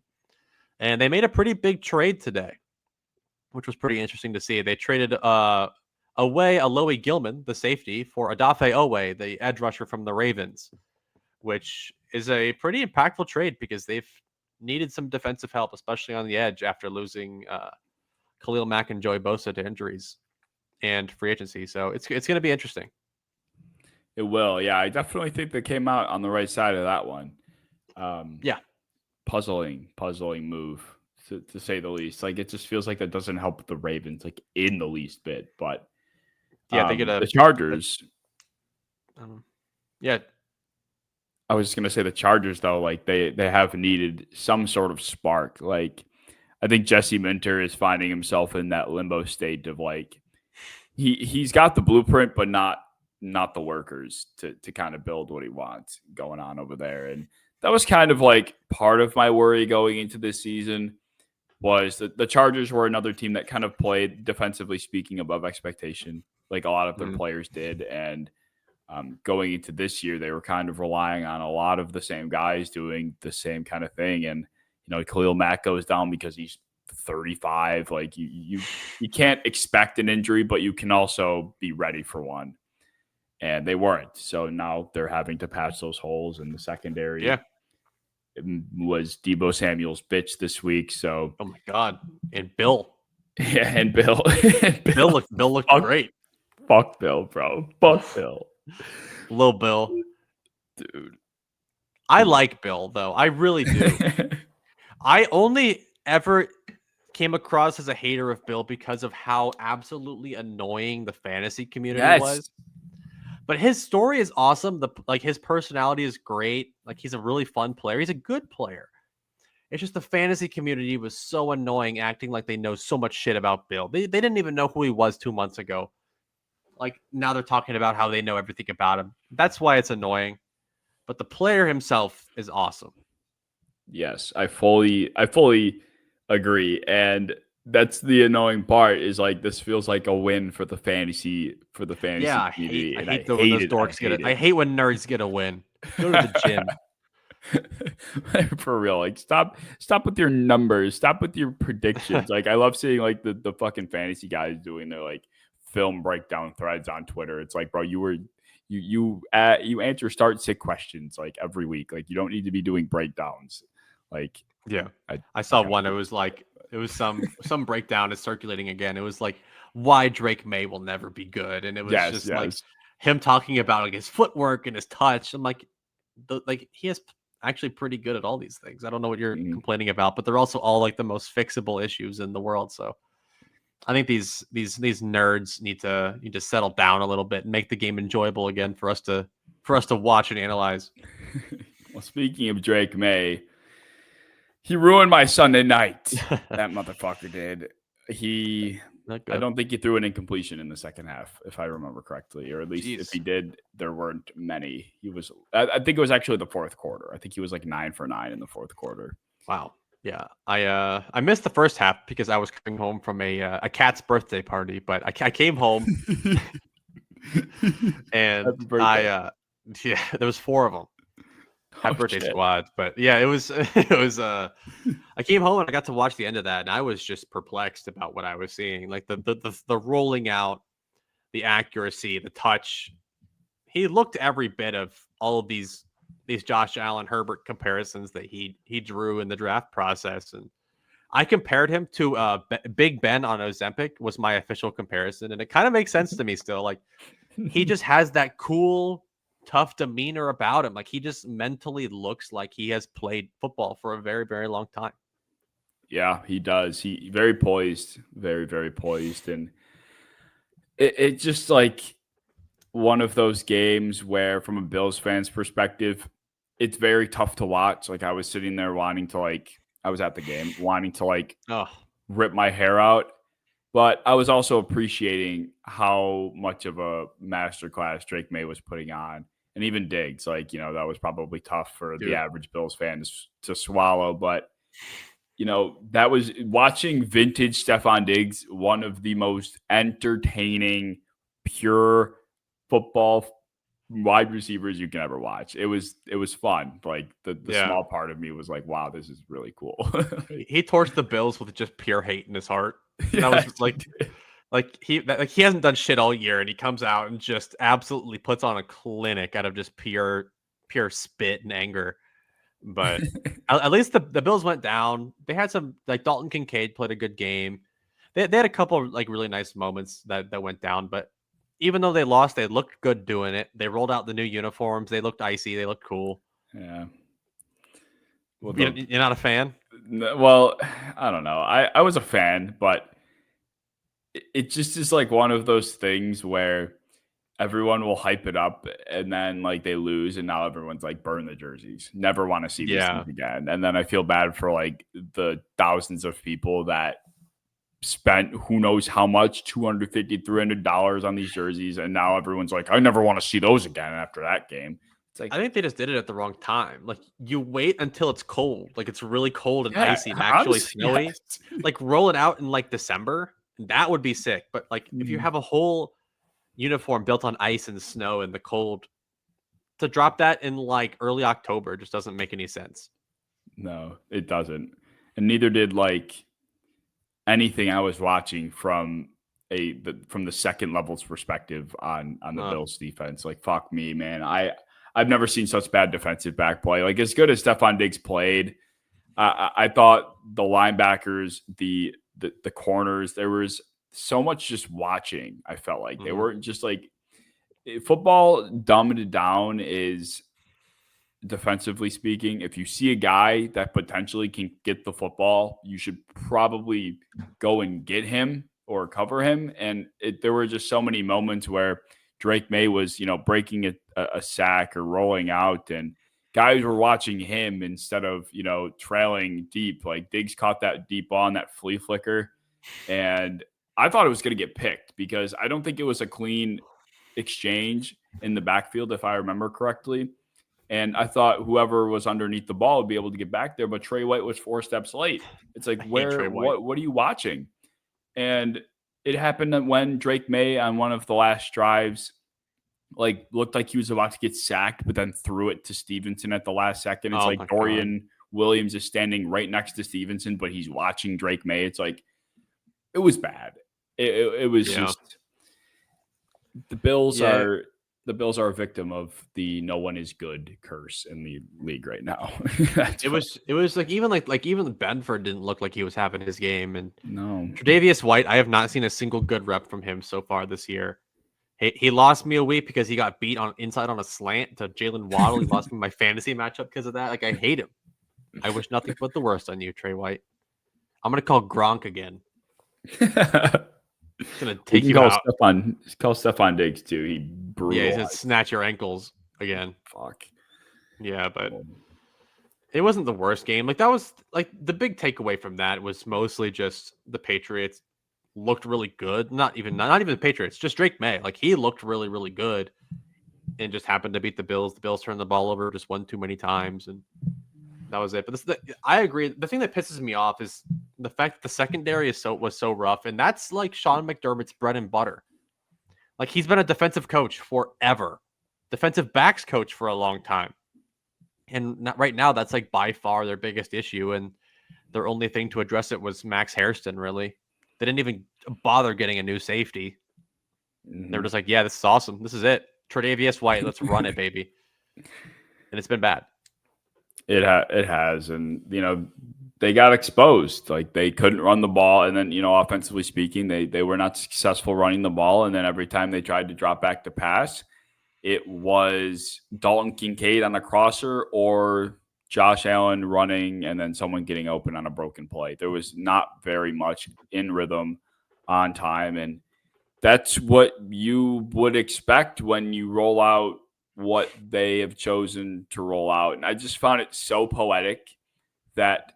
And they made a pretty big trade today, which was pretty interesting to see. They traded away Aloe Gilman, the safety, for Adafe Owe, the edge rusher from the Ravens, which is a pretty impactful trade because they've needed some defensive help, especially on the edge after losing Khalil Mack and Joey Bosa to injuries and free agency. So it's going to be interesting. It will. Yeah, I definitely think they came out on the right side of that one. Yeah. Puzzling move to say the least. Like, it just feels like that doesn't help the Ravens like in the least bit. But yeah, they get the Chargers. Yeah. I was just gonna say the Chargers though, like they have needed some sort of spark. Like, I think Jesse Minter is finding himself in that limbo state of like he's got the blueprint, but not the workers to kind of build what he wants going on over there. And that was kind of like part of my worry going into this season was that the Chargers were another team that kind of played, defensively speaking, above expectation, like a lot of their players did. And going into this year, they were kind of relying on a lot of the same guys doing the same kind of thing. And, Khalil Mack goes down because he's 35. Like you can't expect an injury, but you can also be ready for one. And they weren't. So now they're having to patch those holes in the secondary. Yeah. It was Deebo Samuel's bitch this week. So, oh my God. And Bill. Yeah, and Bill. Bill looked great. Fuck Bill, bro. Fuck Bill. Little Bill. Dude. I like Bill, though. I really do. I only ever came across as a hater of Bill because of how absolutely annoying the fantasy community was. But his story is awesome. His personality is great. Like, he's a really fun player. He's a good player. It's just the fantasy community was so annoying, acting like they know so much shit about Bill. They didn't even know who he was 2 months ago. Like, now they're talking about how they know everything about him. That's why it's annoying. But the player himself is awesome. Yes, I fully agree. And that's the annoying part is like this feels like a win for the fantasy community. I hate when those dorks get it. I hate when nerds get a win. Go to the gym. For real, like stop with your numbers, stop with your predictions. Like, I love seeing like the fucking fantasy guys doing their like film breakdown threads on Twitter. It's like, bro, you answer start sit questions like every week. Like, you don't need to be doing breakdowns. Like, yeah, I saw one. It was some breakdown is circulating again. It was like why Drake May will never be good, and it was like him talking about like his footwork and his touch. I'm like, he is actually pretty good at all these things. I don't know what you're complaining about, but they're also all like the most fixable issues in the world. So I think these nerds need to settle down a little bit and make the game enjoyable again for us to watch and analyze. Well, speaking of Drake May, he ruined my Sunday night. That motherfucker did. I don't think he threw an incompletion in the second half, if I remember correctly, or at least if he did, there weren't many. I think it was actually the fourth quarter. I think he was like 9 for 9 in the fourth quarter. Wow. Yeah. I missed the first half because I was coming home from a cat's birthday party, but I came home and there was 4 of them. Happy birthday squad. But yeah, it was I came home and I got to watch the end of that, and I was just perplexed about what I was seeing. Like the rolling out, the accuracy, the touch. He looked every bit of all of these Josh Allen Herbert comparisons that he drew in the draft process. And I compared him to Big Ben on Ozempic was my official comparison, and it kind of makes sense to me still. Like, he just has that cool, tough demeanor about him. Like, he just mentally looks like he has played football for a very, very long time. Yeah, he does. He very poised, very, very poised. And it just like one of those games where, from a Bills fan's perspective, it's very tough to watch. Like, I was sitting there I was at the game wanting to rip my hair out. But I was also appreciating how much of a masterclass Drake May was putting on. and even Diggs. Like, that was probably tough for the Dude. average Bills fan to swallow. But, that was watching vintage Stephon Diggs, one of the most entertaining, pure football wide receivers you can ever watch. It was fun. Like the Yeah. small part of me was like, wow, this is really cool. He torched the Bills with just pure hate in his heart. And that Yes, was like he hasn't done shit all year, and he comes out and just absolutely puts on a clinic out of just pure spit and anger. But at least the Bills went down. They had some, like, Dalton Kincaid played a good game. They had a couple of, like, really nice moments that went down. But even though they lost, they looked good doing it. They rolled out the new uniforms. They looked icy. They looked cool. Yeah. Well, You're not a fan? well, I don't know. I was a fan, but it just is like one of those things where everyone will hype it up and then like they lose and now everyone's like burn the jerseys. Never want to see these Yeah. things again. And then I feel bad for like the thousands of people that spent who knows how much, $250, $300 on these jerseys, and now everyone's like, I never want to see those again after that game. It's like, I think they just did it at the wrong time. Like, you wait until it's cold, like it's really cold and yeah, icy and actually honestly, snowy. yes. Like, roll it out in like December. That would be sick. But like, if you have a whole uniform built on ice and snow and the cold, to drop that in like early October just doesn't make any sense. No, it doesn't. And neither did like anything I was watching from from the second levels perspective on the Bills defense. Like, fuck me, man. I've never seen such bad defensive back play. Like, as good as Stephon Diggs played, I thought the linebackers, the corners, there was so much just watching. I felt like they weren't just like football dumbed down is defensively speaking. If you see a guy that potentially can get the football, you should probably go and get him or cover him. And there were just so many moments where Drake May was, breaking a sack or rolling out, and guys were watching him instead of, trailing deep. Like Diggs caught that deep ball on that flea flicker, and I thought it was going to get picked because I don't think it was a clean exchange in the backfield, if I remember correctly. And I thought whoever was underneath the ball would be able to get back there, but Trey White was 4 steps late. It's like, I hate Trey White. what are you watching? And it happened when Drake May on one of the last drives, like, looked like he was about to get sacked, but then threw it to Stevenson at the last second. It's like Dorian Williams is standing right next to Stevenson, but he's watching Drake May. It's like, it was bad. It was just the Bills are a victim of the no one is good curse in the league right now. It was like even Benford didn't look like he was having his game. And no, Tre'Davious White, I have not seen a single good rep from him so far this year. He lost me a week because he got beat on inside on a slant to Jalen Waddle. He lost me my fantasy matchup because of that. Like, I hate him. I wish nothing but the worst on you, Trey White. I'm gonna call Gronk again. He's gonna take you out. Call Stephon Diggs too. He brutal. Yeah, he's gonna snatch your ankles again. Fuck. Yeah, but it wasn't the worst game. Like, that was like the big takeaway from that was mostly just the Patriots looked really good. Not even the Patriots, just Drake May. Like, he looked really, really good and just happened to beat the Bills. The Bills turned the ball over just one too many times, and that was it. But I agree. The thing that pisses me off is the fact that the secondary was so rough, and that's like Sean McDermott's bread and butter. Like, he's been a defensive coach forever, defensive backs coach for a long time. And right now, that's like by far their biggest issue. And their only thing to address it was Max Hairston, really. They didn't even bother getting a new safety. They were just like, yeah, this is awesome. This is it. Tre'Davious White, let's run it, baby. And it's been bad. It has. And, they got exposed. Like, they couldn't run the ball. And then, offensively speaking, they were not successful running the ball. And then every time they tried to drop back to pass, it was Dalton Kincaid on the crosser or Josh Allen running and then someone getting open on a broken play. There was not very much in rhythm on time. And that's what you would expect when you roll out what they have chosen to roll out. And I just found it so poetic that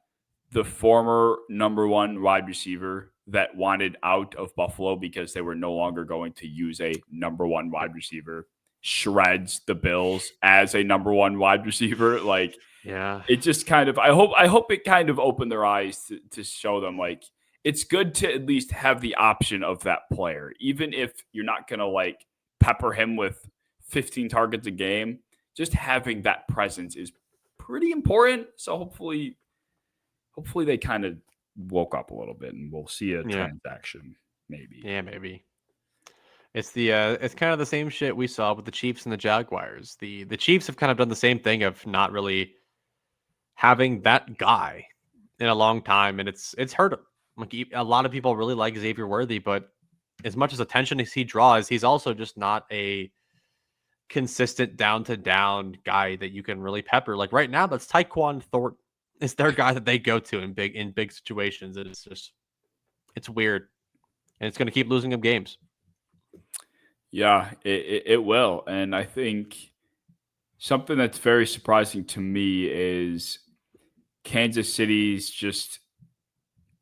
the former number one wide receiver that wanted out of Buffalo because they were no longer going to use a number one wide receiver shreds the Bills as a number one wide receiver. Like, Yeah. it just kind of, I hope it kind of opened their eyes to show them, like, it's good to at least have the option of that player, even if you're not going to like pepper him with 15 targets a game. Just having that presence is pretty important. So hopefully they kind of woke up a little bit, and we'll see a transaction maybe. Yeah, maybe. It's it's kind of the same shit we saw with the Chiefs and the Jaguars. The Chiefs have kind of done the same thing of not really having that guy in a long time, and it's hurt him. Like, a lot of people really like Xavier Worthy, but as much as attention as he draws, he's also just not a consistent down to down guy that you can really pepper. Like right now, that's Tyquan Thornton. It's their guy that they go to in big situations. And it's weird, and it's going to keep losing them games. Yeah, it will. And I think something that's very surprising to me is Kansas City's just,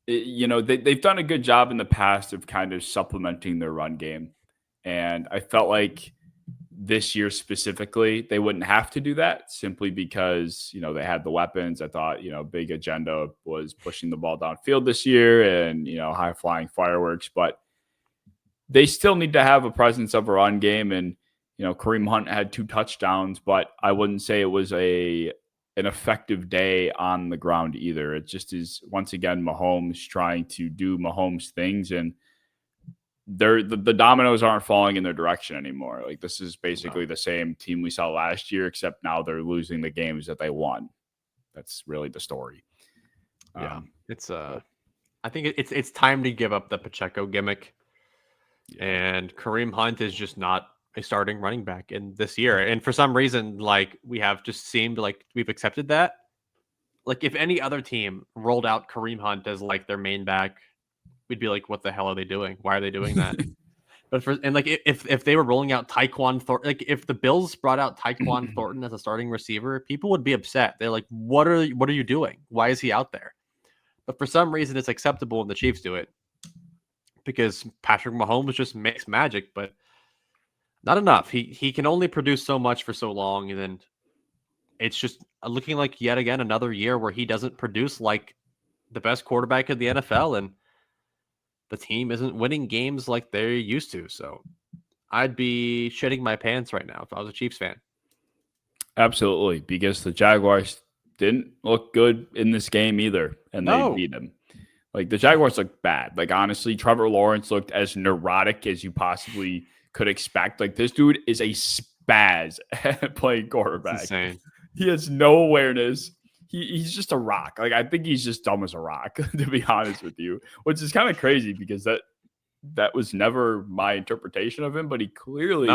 they've done a good job in the past of kind of supplementing their run game. And I felt like this year specifically, they wouldn't have to do that simply because, they had the weapons. I thought, big agenda was pushing the ball downfield this year and, high flying fireworks, but they still need to have a presence of a run game. And, Kareem Hunt had 2 touchdowns, but I wouldn't say it was an effective day on the ground either. It just is, once again, Mahomes trying to do Mahomes things, and the dominoes aren't falling in their direction anymore. Like, this is basically the same team we saw last year, except now they're losing the games that they won. That's really the story. Yeah, I think it's time to give up the Pacheco gimmick. Yeah. And Kareem Hunt is just not a starting running back in this year. And for some reason, like, we have just seemed like we've accepted that. Like, if any other team rolled out Kareem Hunt as like their main back, we'd be like, what the hell are they doing? Why are they doing that? But if they were rolling out Tyquan Thornton, like if the Bills brought out Tyquan Thornton as a starting receiver, people would be upset. They're like, what are you doing? Why is he out there? But for some reason, it's acceptable when the Chiefs do it, because Patrick Mahomes just makes magic, but not enough. He can only produce so much for so long, and then it's just looking like yet again another year where he doesn't produce like the best quarterback in the NFL, and the team isn't winning games like they're used to. So I'd be shitting my pants right now if I was a Chiefs fan. Absolutely, because the Jaguars didn't look good in this game either, and they beat them. Like, the Jaguars look bad. Like, honestly, Trevor Lawrence looked as neurotic as you possibly could expect. Like, this dude is a spaz at playing quarterback. That's insane. He has no awareness. He's just a rock. Like, I think he's just dumb as a rock, to be honest with you, which is kind of crazy because that was never my interpretation of him, but he clearly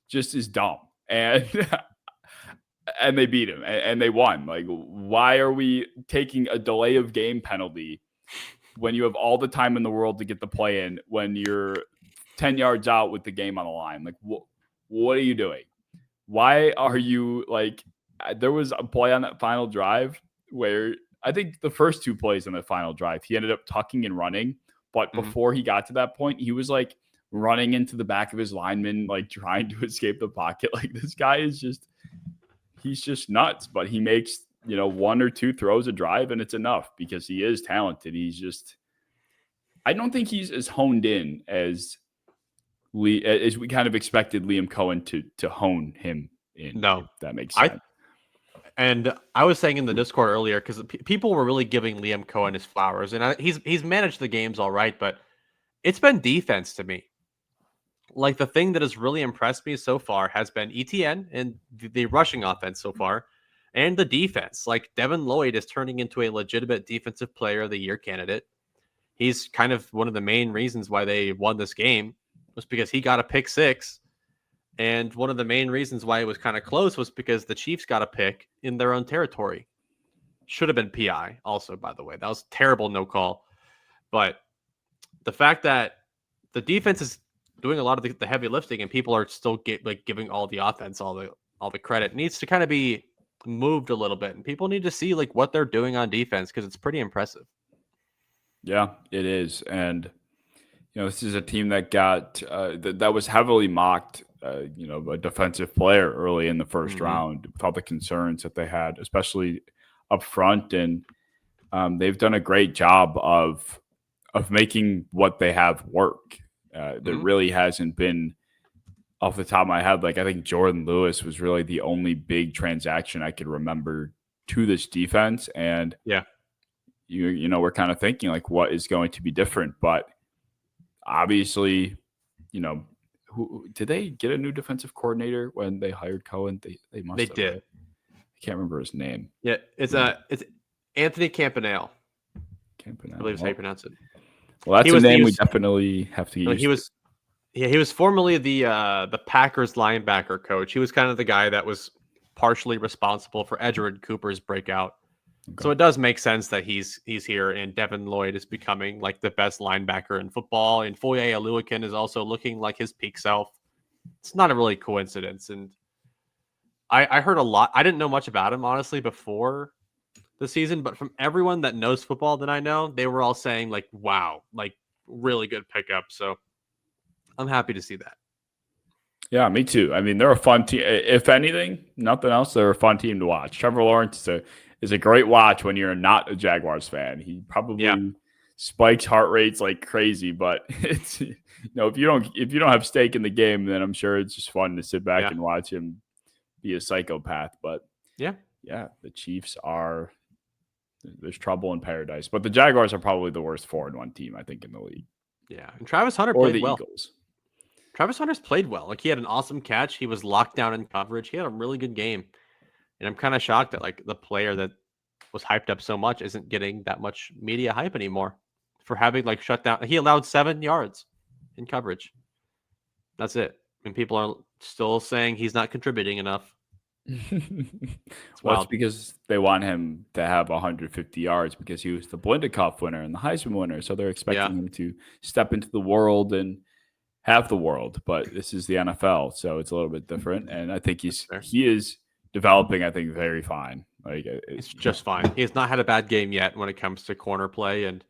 just is dumb. And and they beat him and they won. Like, why are we taking a delay of game penalty when you have all the time in the world to get the play in when you're 10 yards out with the game on the line? Like, what are you doing? Why are you like, there was a play on that final drive where I think the first 2 plays on the final drive, he ended up tucking and running. But before he got to that point, he was like running into the back of his lineman, like trying to escape the pocket. Like, this guy is he's just nuts, but he makes, 1 or 2 throws a drive and it's enough because he is talented. He's just, I don't think he's as honed in as we kind of expected Liam Cohen to hone him in. No, if that makes sense. And I was saying in the Discord earlier, because people were really giving Liam Cohen his flowers, and he's managed the games all right, but it's been defense to me. Like, the thing that has really impressed me so far has been ETN and the rushing offense so far, and the defense. Like, Devin Lloyd is turning into a legitimate defensive player of the year candidate. He's kind of one of the main reasons why they won this game, was because he got a pick 6. And one of the main reasons why it was kind of close was because the Chiefs got a pick in their own territory. Should have been PI also, by the way. That was terrible no call. But the fact that the defense is doing a lot of the heavy lifting and people are still giving all the offense all the credit needs to kind of be moved a little bit. And people need to see like what they're doing on defense, because it's pretty impressive. Yeah, it is. And this is a team that got that was heavily mocked a defensive player early in the first round with all the concerns that they had, especially up front. And they've done a great job of making what they have work. There really hasn't been, off the top of my head, like I think Jordan Lewis was really the only big transaction I could remember to this defense. And we're kind of thinking like, what is going to be different? But obviously, who did they get a new defensive coordinator when they hired Cohen? They must. They have, did. Right? I can't remember his name. Yeah, it's Anthony Campanale. I believe is how you pronounce it. Well, that's a name we definitely have to use. He was formerly the Packers linebacker coach. He was kind of the guy that was partially responsible for Edgerrin Cooper's breakout. Okay. So it does make sense that he's here, and Devin Lloyd is becoming like the best linebacker in football, and Foye Oluokun is also looking like his peak self. It's not a really coincidence, and I heard a lot. I didn't know much about him, honestly, before the season, but from everyone that knows football that I know, they were all saying like, wow, like really good pickup. So I'm happy to see that. Yeah, me too. I mean, they're a fun team. If anything, nothing else, they're a fun team to watch. Trevor Lawrence is a great watch when you're not a Jaguars fan. He probably spikes heart rates like crazy, but it's if you don't have stake in the game, then I'm sure it's just fun to sit back and watch him be a psychopath. But the Chiefs are. There's trouble in paradise, but the Jaguars are probably the worst 4-1 team I think in the league. Yeah, and Travis Hunter played well. Eagles. Travis Hunter's played well. Like he had an awesome catch. He was locked down in coverage. He had a really good game, and I'm kind of shocked that like the player that was hyped up so much isn't getting that much media hype anymore for having like shut down. He allowed 7 yards in coverage. That's it. And people are still saying he's not contributing enough. It's because they want him to have 150 yards because he was the Blindikoff winner and the Heisman winner. So they're expecting him to step into the world and have the world. But this is the NFL, so it's a little bit different. And I think he is developing, I think, very fine. Like it's just fine. He has not had a bad game yet when it comes to corner play, and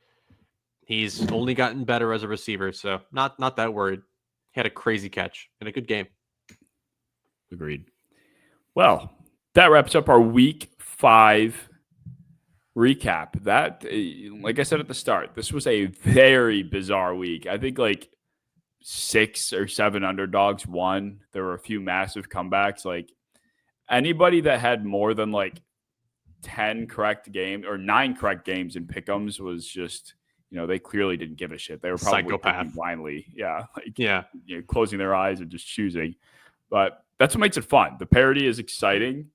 he's only gotten better as a receiver. So not that worried. He had a crazy catch and a good game. Agreed. Well, that wraps up our week 5 recap. That, like I said at the start, this was a very bizarre week. I think like 6 or 7 underdogs won. There were a few massive comebacks. Like anybody that had more than like 10 correct games or 9 correct games in pick'ems was just, they clearly didn't give a shit. They were probably picking blindly. Yeah. Closing their eyes and just choosing. But that's what makes it fun. The parity is exciting.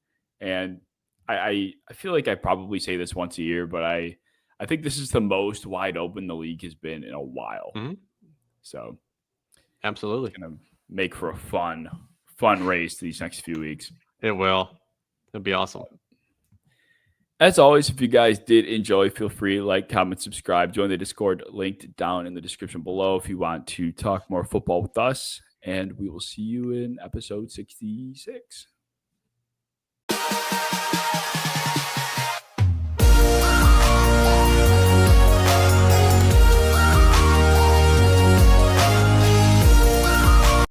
And I feel like I probably say this once a year, but I think this is the most wide open the league has been in a while. Mm-hmm. So absolutely. It's going to make for a fun race these next few weeks. It will. It'll be awesome. As always, if you guys did enjoy, feel free to like, comment, subscribe, join the Discord linked down in the description below if you want to talk more football with us. And we will see you in episode 66.